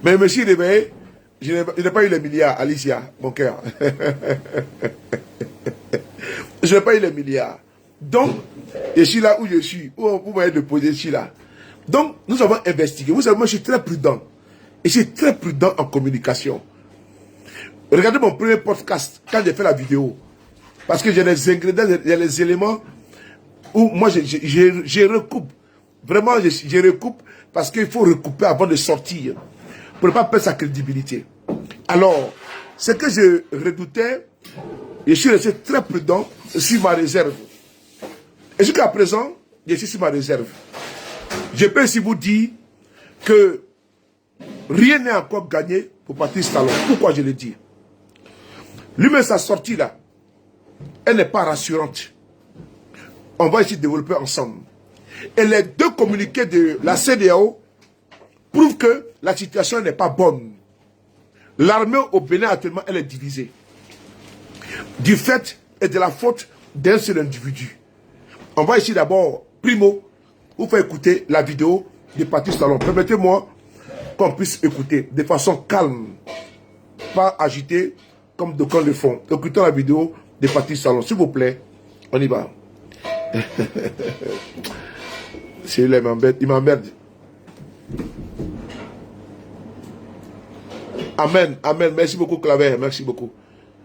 Mais je me suis réveillé, je n'ai pas eu les milliards, Alicia, mon cœur. Je n'ai pas eu les milliards. Donc, je suis là où je suis. Où vous m'avez déposé, je suis là. Donc, nous avons investigué. Vous savez, moi je suis très prudent. Et je suis très prudent en communication. Regardez mon premier podcast, quand j'ai fait la vidéo. Parce que j'ai les ingrédients, il y a les éléments où moi je recoupe. Vraiment, je recoupe parce qu'il faut recouper avant de sortir. Pour ne pas perdre sa crédibilité. Alors, ce que je redoutais, je suis resté très prudent sur ma réserve. Et jusqu'à présent, je suis sur ma réserve. Je peux aussi vous dire que rien n'est encore gagné pour Patrice Talon. Pourquoi je le dis? Lui-même, sa sortie là, elle n'est pas rassurante. On va essayer de développer ensemble. Et les deux communiqués de la CEDEAO prouvent que la situation n'est pas bonne. L'armée au Bénin actuellement, elle est divisée. Du fait et de la faute d'un seul individu. On va ici d'abord, primo, vous faire écouter la vidéo de Patrice Talon. Permettez-moi qu'on puisse écouter de façon calme, pas agitée comme de quand le font. Écoutons la vidéo de Patrice Talon, s'il vous plaît. On y va. C'est là, il m'emmerde. Amen, amen. Merci beaucoup, Claver. Merci beaucoup.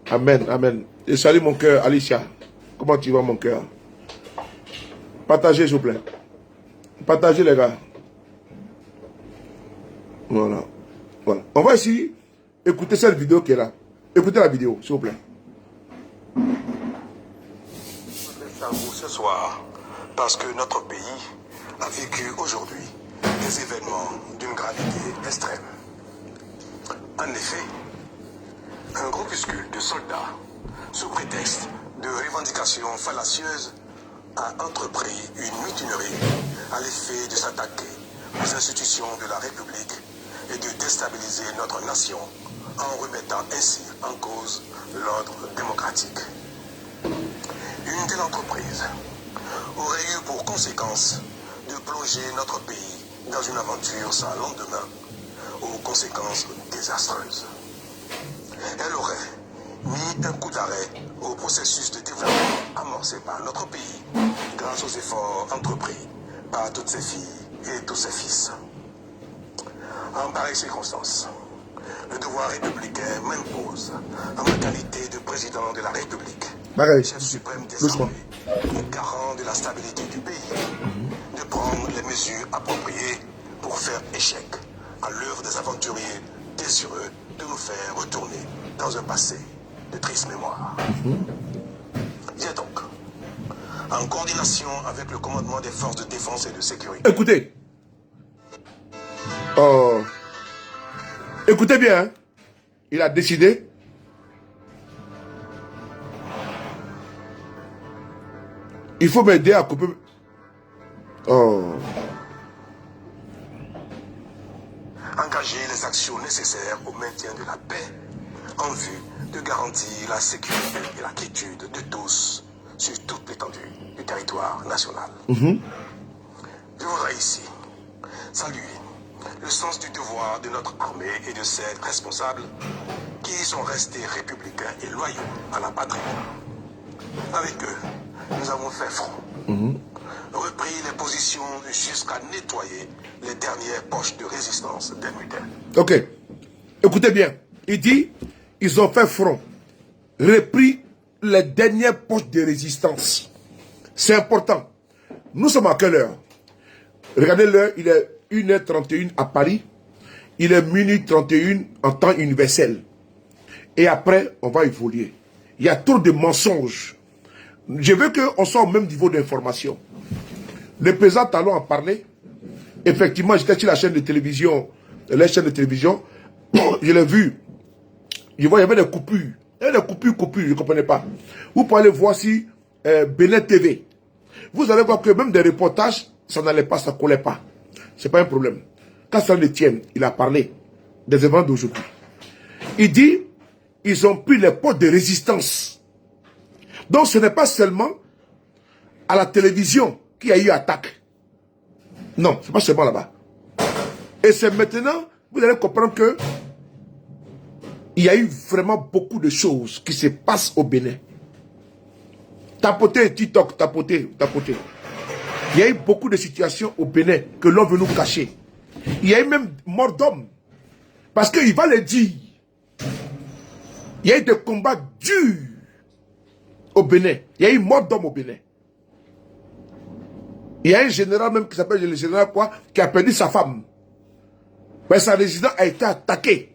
Amen, amen. Et salut mon cœur, Alicia. Comment tu vas, mon cœur? Partagez, s'il vous plaît. Partagez, les gars. Voilà. Voilà. On va ici écouter cette vidéo qui est là. Écoutez la vidéo, s'il vous plaît. Ce soir, parce que notre pays a vécu aujourd'hui des événements d'une gravité extrême. En effet, un groupuscule de soldats, sous prétexte de revendications fallacieuses, a entrepris une mutinerie à l'effet de s'attaquer aux institutions de la République et de déstabiliser notre nation en remettant ainsi en cause l'ordre démocratique. Une telle entreprise aurait eu pour conséquence de plonger notre pays dans une aventure sans lendemain, aux conséquences désastreuses. Elle aurait mis un coup d'arrêt au processus de développement amorcé par notre pays grâce aux efforts entrepris par toutes ses filles et tous ses fils. En pareille circonstance, le devoir républicain m'impose, en ma qualité de président de la République, chef suprême des armées et garant de la stabilité du pays, de prendre les mesures appropriées pour faire échec à l'œuvre des aventuriers désireux de nous faire retourner dans un passé de triste mémoire. Viens donc, en coordination avec le commandement des forces de défense et de sécurité. Écoutez. Écoutez bien. Hein? Il a décidé. Il faut m'aider à couper. Engager les actions nécessaires au maintien de la paix en vue de garantir la sécurité et la quiétude de tous sur toute l'étendue du territoire national. Je voudrais ici saluer le sens du devoir de notre armée et de ses responsables qui sont restés républicains et loyaux à la patrie. Avec eux, nous avons fait front, repris les positions jusqu'à nettoyer les dernières poches de résistance des mutins. Ok. Écoutez bien. Il dit, ils ont fait front, repris les dernières poches de résistance. C'est important. Nous sommes à quelle heure? Regardez l'heure, il est 1h31 à Paris. Il est minuit 31 en temps universel. Et après, on va évoluer. Il y a trop de mensonges. Je veux qu'on soit au même niveau d'information. Le président Talon en parlait. Effectivement, j'étais sur la chaîne de télévision, les chaînes de télévision. Je l'ai vu. Je vois, il y avait des coupures. Il y avait des coupures, je ne comprenais pas. Vous pouvez aller voir si Bénin TV. Vous allez voir que même des reportages, ça n'allait pas, ça ne collait pas. Ce n'est pas un problème. Quand ça le tient, il a parlé des événements d'aujourd'hui. Il dit, ils ont pris les postes de résistance. Donc ce n'est pas seulement à la télévision qu'il y a eu attaque. Non, ce n'est pas seulement là-bas. Et c'est maintenant, vous allez comprendre que il y a eu vraiment beaucoup de choses qui se passent au Bénin. Tapotez TikTok, tapotez. Il y a eu beaucoup de situations au Bénin que l'on veut nous cacher. Il y a eu même mort d'hommes. Parce qu'il va le dire. Il y a eu des combats durs au Bénin. Il y a eu mort d'hommes au Bénin. Il y a un général même qui s'appelle le général quoi, qui a perdu sa femme. Mais sa résidence a été attaquée.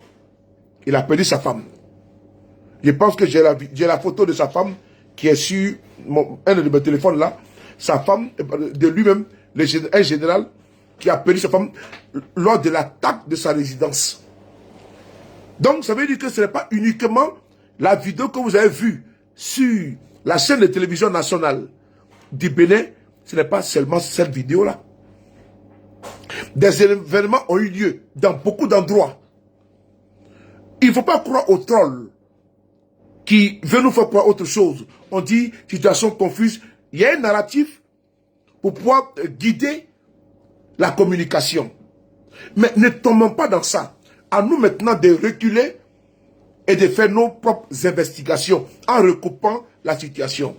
Il a perdu sa femme. Je pense que j'ai la photo de sa femme qui est sur un de mes téléphones là. Sa femme, de lui-même, un général qui a perdu sa femme lors de l'attaque de sa résidence. Donc, ça veut dire que ce n'est pas uniquement la vidéo que vous avez vue sur la chaîne de télévision nationale du Bénin ce n'est pas seulement cette vidéo-là. Des événements ont eu lieu dans beaucoup d'endroits. Il ne faut pas croire aux trolls qui veulent nous faire croire autre chose. On dit situation confuse. Il y a un narratif pour pouvoir guider la communication. Mais ne tombons pas dans ça. À nous maintenant de reculer et de faire nos propres investigations en recoupant la situation.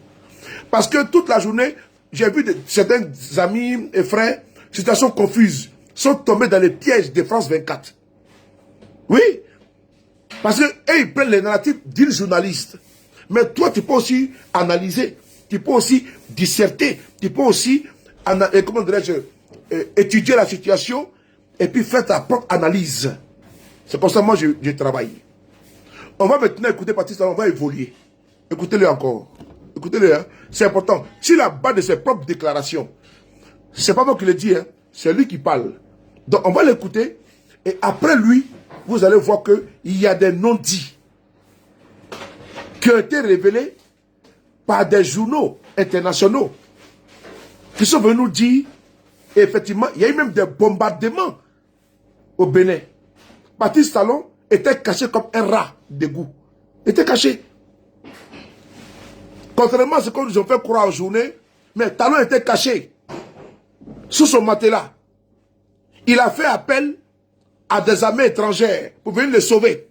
Parce que toute la journée, j'ai vu certains amis et frères, situation confuse, sont tombés dans les pièges de France 24. Oui. Parce que ils prennent les narratifs d'une journaliste. Mais toi, tu peux aussi analyser, tu peux aussi disserter, tu peux aussi comment dirais-je, étudier la situation et puis faire ta propre analyse. C'est comme ça que moi je travaille. On va maintenant écouter Patrice Talon, on va évoluer. Écoutez-le encore. Écoutez-le, hein. C'est important. S'il a bas de ses propres déclarations, c'est pas moi qui le dis, hein. C'est lui qui parle. Donc on va l'écouter et après lui, vous allez voir qu'il y a des non-dits qui ont été révélés par des journaux internationaux qui sont venus nous dire, effectivement, il y a eu même des bombardements au Bénin. Patrice Talon était caché comme un rat d'égout. Il était caché. Contrairement à ce qu'on nous a fait croire en journée, mais Talon était caché sous son matelas. Il a fait appel à des armées étrangères pour venir les sauver.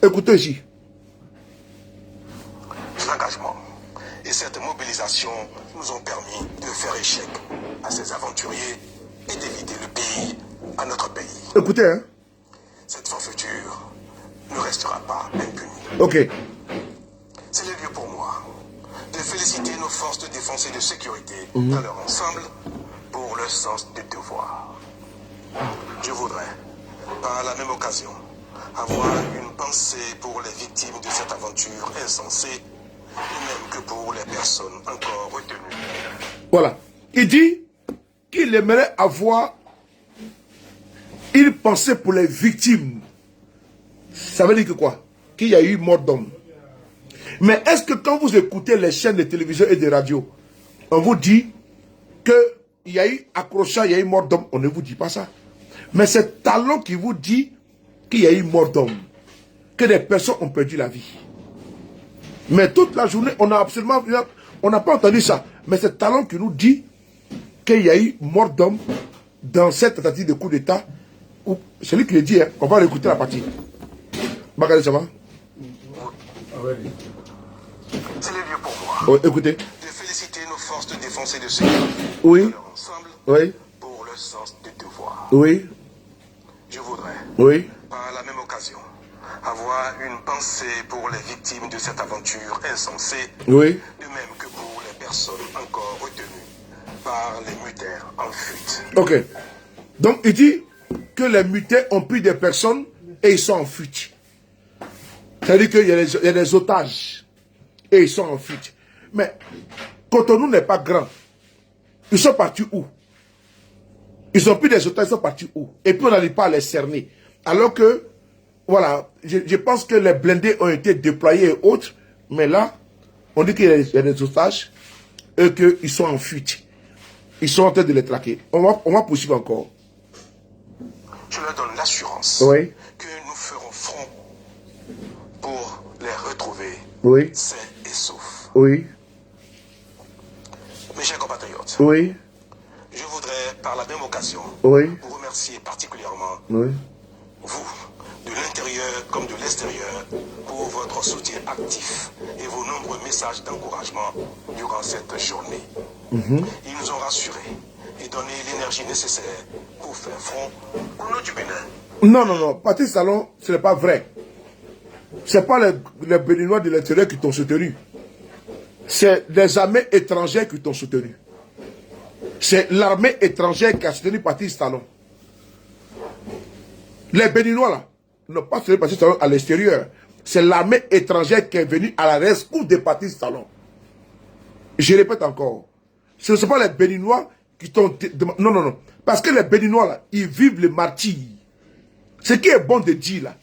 Écoutez ici. L'engagement et cette mobilisation nous ont permis de faire échec à ces aventuriers et d'éviter le pays à notre pays. Écoutez, hein. Cette forfaiture ne restera pas impunie. Ok. C'est le lieu pour moi de féliciter nos forces de défense et de sécurité dans leur ensemble pour le sens du devoir. Je voudrais, par la même occasion, avoir une pensée pour les victimes de cette aventure insensée, de même que pour les personnes encore retenues. Voilà. Il dit qu'il aimerait avoir une pensée pour les victimes. Ça veut dire que quoi? Qu'il y a eu mort d'homme. Mais est-ce que quand vous écoutez les chaînes de télévision et de radio, on vous dit qu'il y a eu accrochage, il y a eu mort d'homme? On ne vous dit pas ça. Mais c'est Talon qui vous dit qu'il y a eu mort d'homme, que des personnes ont perdu la vie. Mais toute la journée, on n'a pas entendu ça. Mais c'est Talon qui nous dit qu'il y a eu mort d'homme dans cette tentative de coup d'État. C'est lui qui le dit, hein. On va l'écouter la partie. Bakary, ça va? C'est le lieu pour moi Oh, écoutez. de féliciter nos forces de défense et de sécurité Oui. dans leur ensemble Oui. pour le sens du devoir. Oui. Je voudrais, Oui. par la même occasion, avoir une pensée pour les victimes de cette aventure insensée, Oui. de même que pour les personnes encore retenues par les mutaires en fuite. Ok. Donc, il dit que les mutés ont pris des personnes et ils sont en fuite. C'est-à-dire qu'il y a des otages et ils sont en fuite. Mais Cotonou n'est pas grand. Ils sont partis où? Ils ont pris des otages, ils sont partis où? Et puis on n'arrive pas à les cerner. Alors que, voilà, je pense que les blindés ont été déployés et autres, mais là, on dit qu'il y a des otages et qu'ils sont en fuite. Ils sont en train de les traquer. On va poursuivre encore. Je leur donne l'assurance Oui. que nous ferons front pour les retrouver Oui. sains et saufs. Oui. Mes chers compatriotes, Oui. je voudrais par la même occasion Oui. vous remercier particulièrement, Oui. vous, de l'intérieur comme de l'extérieur, pour votre soutien actif et vos nombreux messages d'encouragement durant cette journée. Ils nous ont rassurés et donné l'énergie nécessaire pour faire front au nom du Bénin. Non, non, non. Patrice Talon, ce n'est pas vrai. Ce n'est pas les Béninois de l'intérieur qui t'ont soutenu. C'est les armées étrangères qui t'ont soutenu. C'est l'armée étrangère qui a soutenu Patrice Talon. Les Béninois, là, n'ont pas soutenu Patrice Talon à l'extérieur. C'est l'armée étrangère qui est venue à la rescousse de Patrice Talon. Je répète encore. Ce ne sont pas les Béninois qui t'ont... Non, non, non. Parce que les Béninois, là, ils vivent le martyre. Ce qui est bon de dire, là.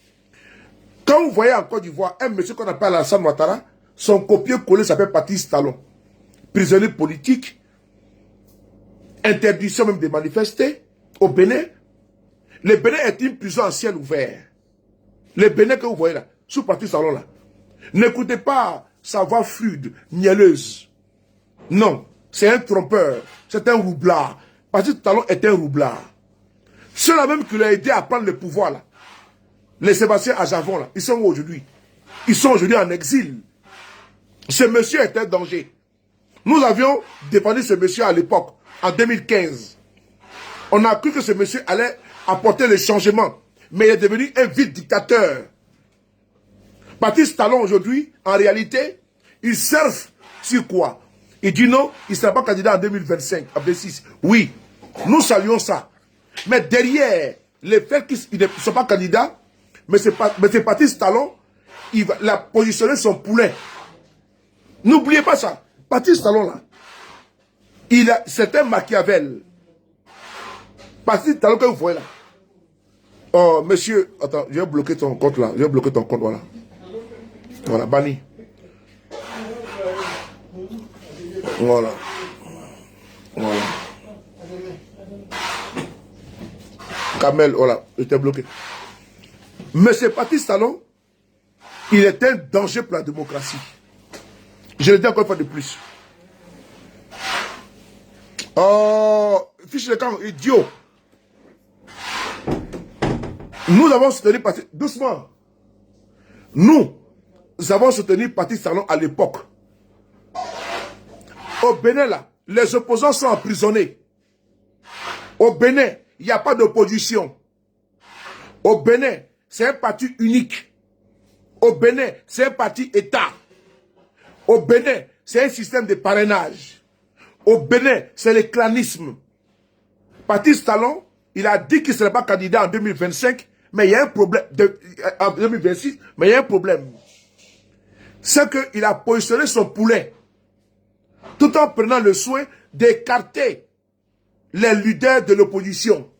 Quand vous voyez en Côte d'Ivoire un monsieur qu'on appelle Alassane Ouattara, son copier-coller s'appelle Patrice Talon. Prisonnier politique, interdiction même de manifester au Bénin. Le Bénin est une prison en ciel ouvert. Le Bénin que vous voyez là, sous Patrice Talon là, n'écoutez pas sa voix fluide, mielleuse. Non, c'est un trompeur, c'est un roublard. Patrice Talon est un roublard. Ceux-là même qui l'ont aidé à prendre le pouvoir là, les Sébastien Ajavon là, ils sont où aujourd'hui? Ils sont aujourd'hui en exil. Ce monsieur est un danger. Nous avions défendu ce monsieur à l'époque, en 2015. On a cru que ce monsieur allait apporter le changement. Mais il est devenu un vil dictateur. Patrice Talon aujourd'hui, en réalité, il surfe sur quoi? Il dit non, il ne sera pas candidat en 2025, en 2026. Oui, nous saluons ça. Mais derrière le fait qu'ils ne sont pas candidats, mais c'est Patrice Talon, il a positionné son poulet. N'oubliez pas ça. Patrice Talon là, c'est un Machiavel. Patrice Talon que vous voyez là. Oh, monsieur, attends, je vais bloquer ton compte là. Je vais bloquer ton compte, voilà. Voilà, banni. Voilà. Voilà. Kamel, voilà, il était bloqué. Monsieur Patrice Talon, il est un danger pour la démocratie. Je le dis encore une fois de plus. Oh, fiche le camp, idiot. Nous avons soutenu Patrice, doucement. Nous avons soutenu Patrice Talon à l'époque. Au Bénin, là, les opposants sont emprisonnés. Au Bénin, il n'y a pas d'opposition. Au Bénin, c'est un parti unique. Au Bénin, c'est un parti État. Au Bénin, c'est un système de parrainage. Au Bénin, c'est le clanisme. Patrice Talon, il a dit qu'il ne serait pas candidat en 2025, mais il y a un problème. En 2026, mais il y a un problème. C'est qu'il a positionné son poulet, tout en prenant le soin d'écarter les leaders de l'opposition.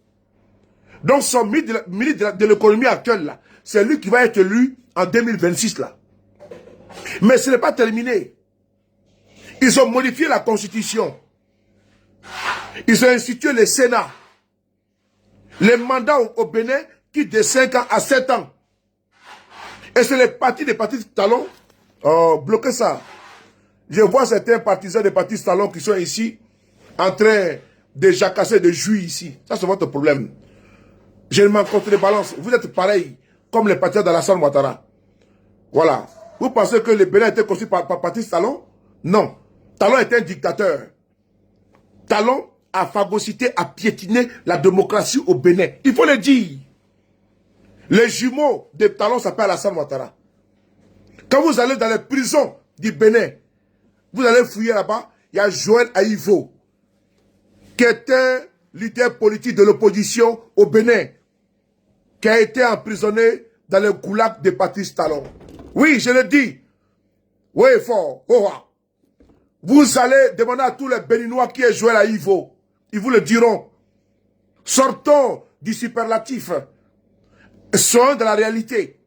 Donc son ministre de l'économie actuel, là, c'est lui qui va être élu en 2026. Là. Mais ce n'est pas terminé. Ils ont modifié la constitution. Ils ont institué le Sénat. Les mandats au Bénin qui de 5 ans à 7 ans. Et c'est le parti des Patrice Talon. Oh, bloquez ça. Je vois certains partisans des Patrice Talon qui sont ici en train de jacasser, de jouir ici. Ça, c'est votre problème. Je ne m'en contrebalance. Vous êtes pareil comme les partisans d'Alassane Ouattara. Voilà. Vous pensez que le Bénin était construit par Patrice Talon? Non. Talon est un dictateur. Talon a phagocyté, a piétiné la démocratie au Bénin. Il faut le dire. Les jumeaux de Talon s'appellent Alassane Ouattara. Quand vous allez dans les prisons du Bénin, vous allez fouiller là-bas, il y a Joël Aïvo, qui était leader politique de l'opposition au Bénin, qui a été emprisonné dans le goulag de Patrice Talon. Oui, je le dis. Oui, fort. Vous allez demander à tous les Béninois qui est Joël Aïvo. Ils vous le diront. Sortons du superlatif. Soyons dans la réalité.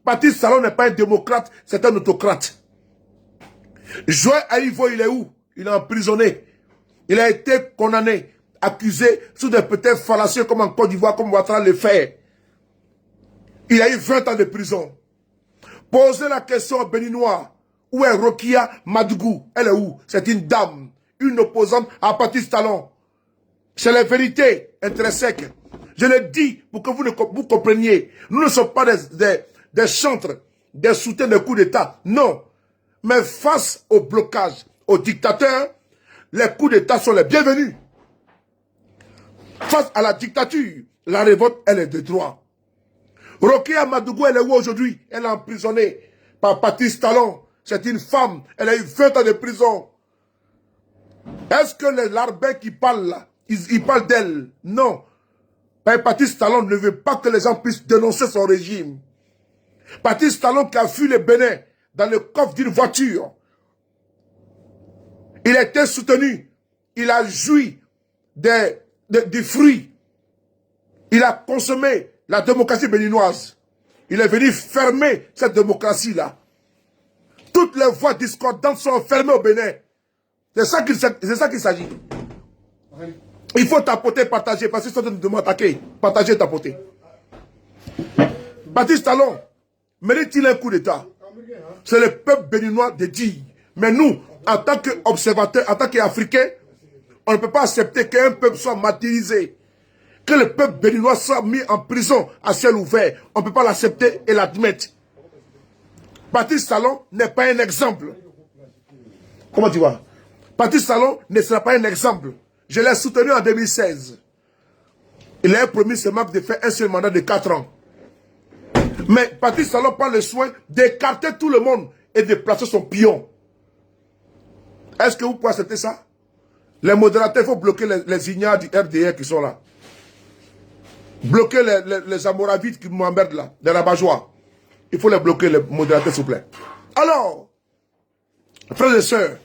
Patrice Talon n'est pas un démocrate, c'est un autocrate. Joël Aïvo, il est où? Il est emprisonné. Il a été condamné, accusé sous des peut-être fallacieux comme en Côte d'Ivoire, comme Ouattara le fait. Il a eu 20 ans de prison. Posez la question aux Béninois. Où est Rokia Madougou? Elle est où? C'est une dame, une opposante à Patrice Talon. C'est la vérité intrinsèque. Je le dis pour que vous compreniez. Nous ne sommes pas des chantres, des soutiens de coups d'État. Non. Mais face au blocage, aux dictateurs, les coups d'État sont les bienvenus. Face à la dictature, la révolte, elle est de droit. Rokia Madougou, elle est où aujourd'hui? Elle est emprisonnée par Patrice Talon. C'est une femme. Elle a eu 20 ans de prison. Est-ce que les larbins qui parlent là, ils parlent d'elle? Non. Patrice Talon ne veut pas que les gens puissent dénoncer son régime. Patrice Talon qui a fui le Bénin dans le coffre d'une voiture. Il a été soutenu. Il a joui des fruits. Il a consommé la démocratie béninoise. Il est venu fermer cette démocratie-là. Toutes les voix discordantes sont fermées au Bénin. C'est ça qu'il s'agit. Il faut tapoter, partager, parce qu'ils sont en train de m'attaquer. Partager, tapoter. Baptiste Talon, mérite-t-il un coup d'État? C'est le peuple béninois de dire. Mais nous, en tant qu'observateurs, en tant qu'Africains, on ne peut pas accepter qu'un peuple soit martyrisé. Que le peuple béninois soit mis en prison à ciel ouvert. On ne peut pas l'accepter et l'admettre. Baptiste Talon n'est pas un exemple. Comment tu vois? Baptiste Talon ne sera pas un exemple. Je l'ai soutenu en 2016. Il a promis seulement de faire un seul mandat de 4 ans. Mais Baptiste Talon prend le soin d'écarter tout le monde et de placer son pion. Est-ce que vous pouvez accepter ça? Les modérateurs, il faut bloquer les ignares du RDR qui sont là. Bloquer les amoravites qui m'emmerdent là, les rabat-joie. Il faut les bloquer, les modérateurs, s'il vous plaît. Alors, frères et sœurs,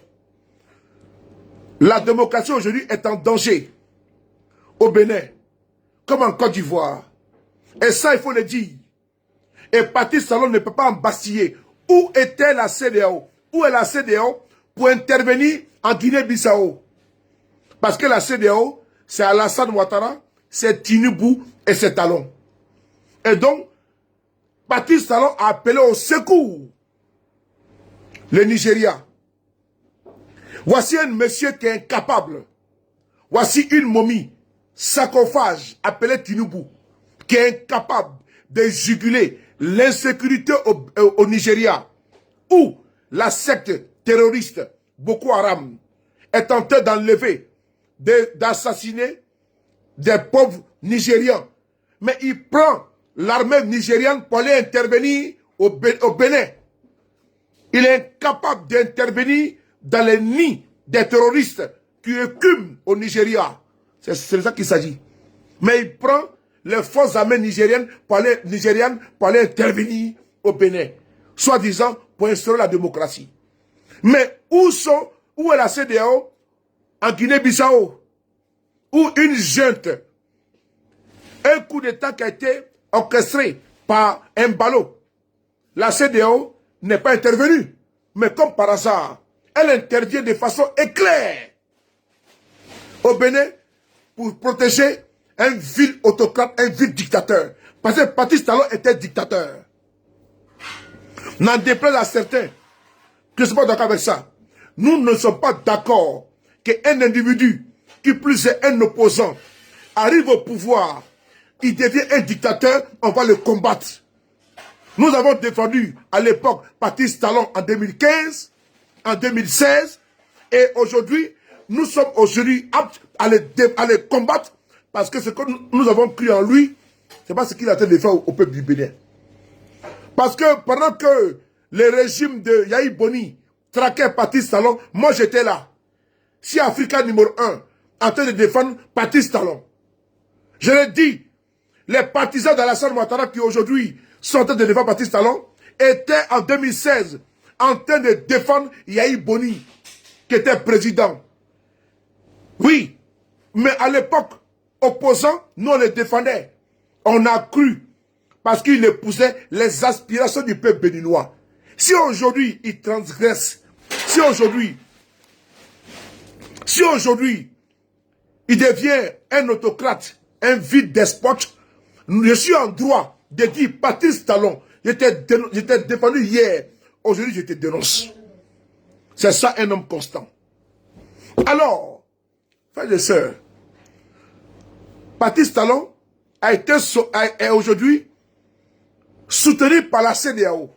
la démocratie aujourd'hui est en danger. Au Bénin, comme en Côte d'Ivoire. Et ça, il faut le dire. Et Baptiste Talon ne peut pas embastiller. Où était la CEDEAO? Où est la CEDEAO pour intervenir en Guinée-Bissau? Parce que la CEDEAO, c'est Alassane Ouattara, c'est Tinubu et c'est Talon. Et donc, Baptiste Talon a appelé au secours le Nigeria. Voici un monsieur qui est incapable. Voici une momie, sarcophage, appelée Tinubu, qui est incapable de juguler l'insécurité au Nigeria, où la secte terroriste Boko Haram est en train d'enlever, d'assassiner des pauvres Nigérians. Mais il prend l'armée nigériane pour aller intervenir au Bénin. Il est incapable d'intervenir dans les nids des terroristes qui écument au Nigeria. C'est de ça qu'il s'agit. Mais il prend les forces armées nigériennes pour aller intervenir au Bénin, soi-disant pour instaurer la démocratie. Mais où est la CEDEAO en Guinée-Bissau, où une junte, un coup d'État qui a été orchestré par un ballot, la CEDEAO n'est pas intervenue. Mais comme par hasard, elle intervient de façon éclair au Bénin pour protéger un vil autocrate, un vil dictateur. Parce que Baptiste Talon était dictateur. N'en déplaise à certains que je ne suis pas d'accord avec ça. Nous ne sommes pas d'accord qu'un individu, qui plus est un opposant, arrive au pouvoir, il devient un dictateur, on va le combattre. Nous avons défendu à l'époque Baptiste Talon en 2015, en 2016, et aujourd'hui, nous sommes aujourd'hui aptes à le combattre parce que ce que nous avons cru en lui, c'est pas ce qu'il a fait de faire au peuple du Bénin. Parce que pendant que le régime de Yahi Boni traquait Baptiste Talon, moi j'étais là. Si Africa numéro 1 en train de défendre Baptiste Talon. Je l'ai dit, les partisans d'Alassane Ouattara qui aujourd'hui sont en train de défendre Baptiste Talon étaient en 2016 en train de défendre Yahi Boni qui était président. Oui, mais à l'époque, opposants, nous on les défendait. On a cru parce qu'il épousait les aspirations du peuple béninois. Si aujourd'hui il transgresse, si aujourd'hui il devient un autocrate, un vide despote, je suis en droit de dire Baptiste Talon, j'étais défendu hier, aujourd'hui je te dénonce. C'est ça un homme constant. Alors, frères et sœurs, Baptiste Talon est aujourd'hui soutenu par la CEDEAO.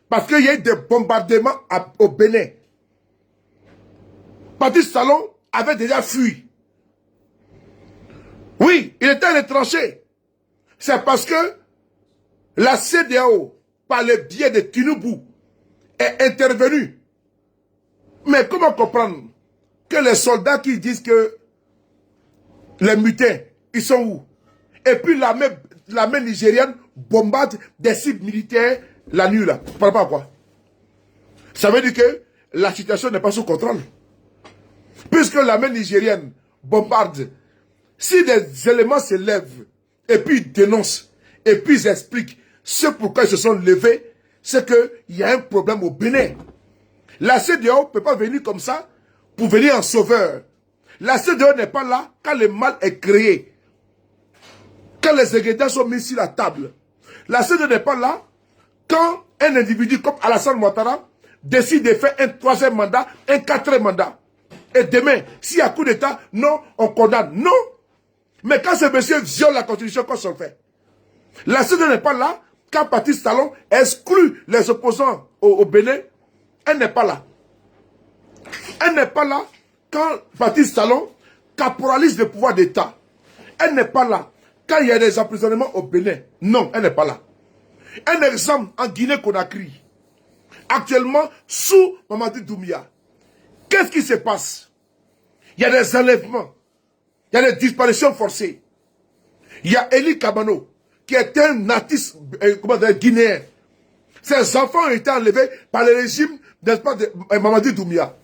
Parce qu'il y a eu des bombardements au Bénin. Baptiste Talon avait déjà fui. Oui, il était à l'étranger. C'est parce que la CEDEAO, par le biais de Tinubu, est intervenue. Mais comment comprendre que les soldats qui disent que les mutins, ils sont où? Et puis l'armée nigérienne bombarde des sites militaires la nuit là. Par rapport à quoi? Ça veut dire que la situation n'est pas sous contrôle. Puisque l'armée nigérienne bombarde, si des éléments se lèvent et puis ils dénoncent et puis ils expliquent ce pourquoi ils se sont levés, c'est qu'il y a un problème au Bénin. La CEDEAO ne peut pas venir comme ça pour venir en sauveur. La CEDEAO n'est pas là quand le mal est créé. Quand les ingrédients sont mis sur la table. La CEDEAO n'est pas là quand un individu comme Alassane Ouattara décide de faire un 3e mandat, un 4e mandat. Et demain, s'il y a coup d'État, non, on condamne. Non. Mais quand ce monsieur viole la constitution, qu'est-ce qu'on fait? La CEDEAO n'est pas là quand Patrice Talon exclut les opposants au Bénin. Elle n'est pas là. Elle n'est pas là quand Patrice Talon caporalise le pouvoir d'État. Elle n'est pas là quand il y a des emprisonnements au Bénin. Non, elle n'est pas là. Un exemple en Guinée-Conakry. Actuellement, sous Mamadi Doumbouya. Qu'est-ce qui se passe? Il y a des enlèvements. Il y a des disparitions forcées. Il y a Eli Kabano, qui est un artiste guinéen. Ses enfants ont été enlevés par le régime, n'est-ce pas, de Mamadi Doumbouya.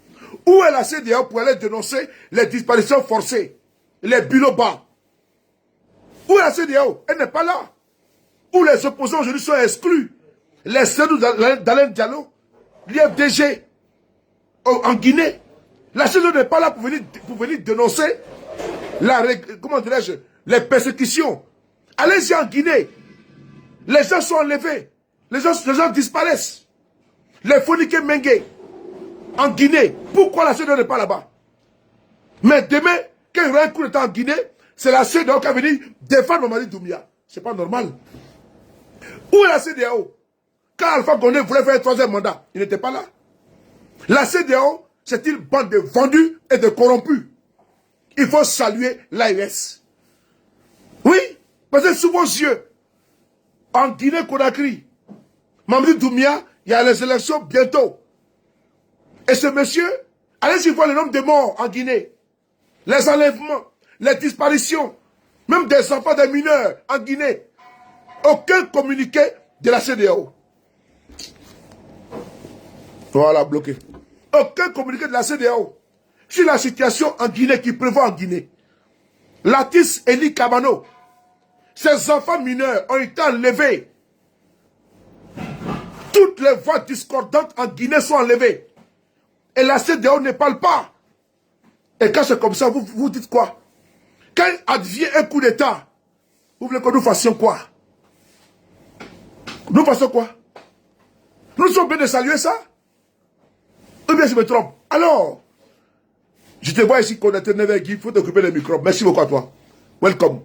Où est la CEDEAO pour aller dénoncer les disparitions forcées, les bilobas? Où est la CEDEAO? Elle n'est pas là. Où les opposants aujourd'hui sont exclus. Les Sédou d'Alain Diallo, l'IFDG, en Guinée. La CEDEAO n'est pas là pour venir dénoncer comment dirais-je, les persécutions. Allez-y en Guinée. Les gens sont enlevés. Les gens disparaissent. Les Fonike Mengue, en Guinée. Pourquoi la CEDEAO n'est pas là-bas? Mais demain, quand il y aura un coup d'État en Guinée, c'est la CEDEAO qui va venir défendre Mamadi Doumbouya. C'est pas normal. Où est la CEDEAO? Quand Alpha Condé voulait faire un 3e mandat, il n'était pas là. La CEDEAO, c'est une bande de vendus et de corrompus. Il faut saluer l'AES. Oui, parce que sous vos yeux, en Guinée-Conakry, Mamadi Doumbouya, il y a les élections bientôt. Et ce monsieur, allez-y voir le nombre de morts en Guinée. Les enlèvements, les disparitions, même des enfants, des mineurs en Guinée. Aucun communiqué de la CEDEAO. Voilà, bloqué. Aucun communiqué de la CEDEAO sur la situation en Guinée qui prévoit en Guinée. L'artiste Eli Kabano, ses enfants mineurs ont été enlevés. Toutes les voix discordantes en Guinée sont enlevées. Et la CEDEAO ne parle pas. Et quand c'est comme ça, vous dites quoi? Quand advient un coup d'État, vous voulez que nous fassions quoi? Nous faisons quoi? Nous sommes bien de saluer ça? Ou bien je me trompe? Alors, je te vois ici qu'on était 9 il faut t'occuper des microbes. Merci beaucoup à toi. Welcome.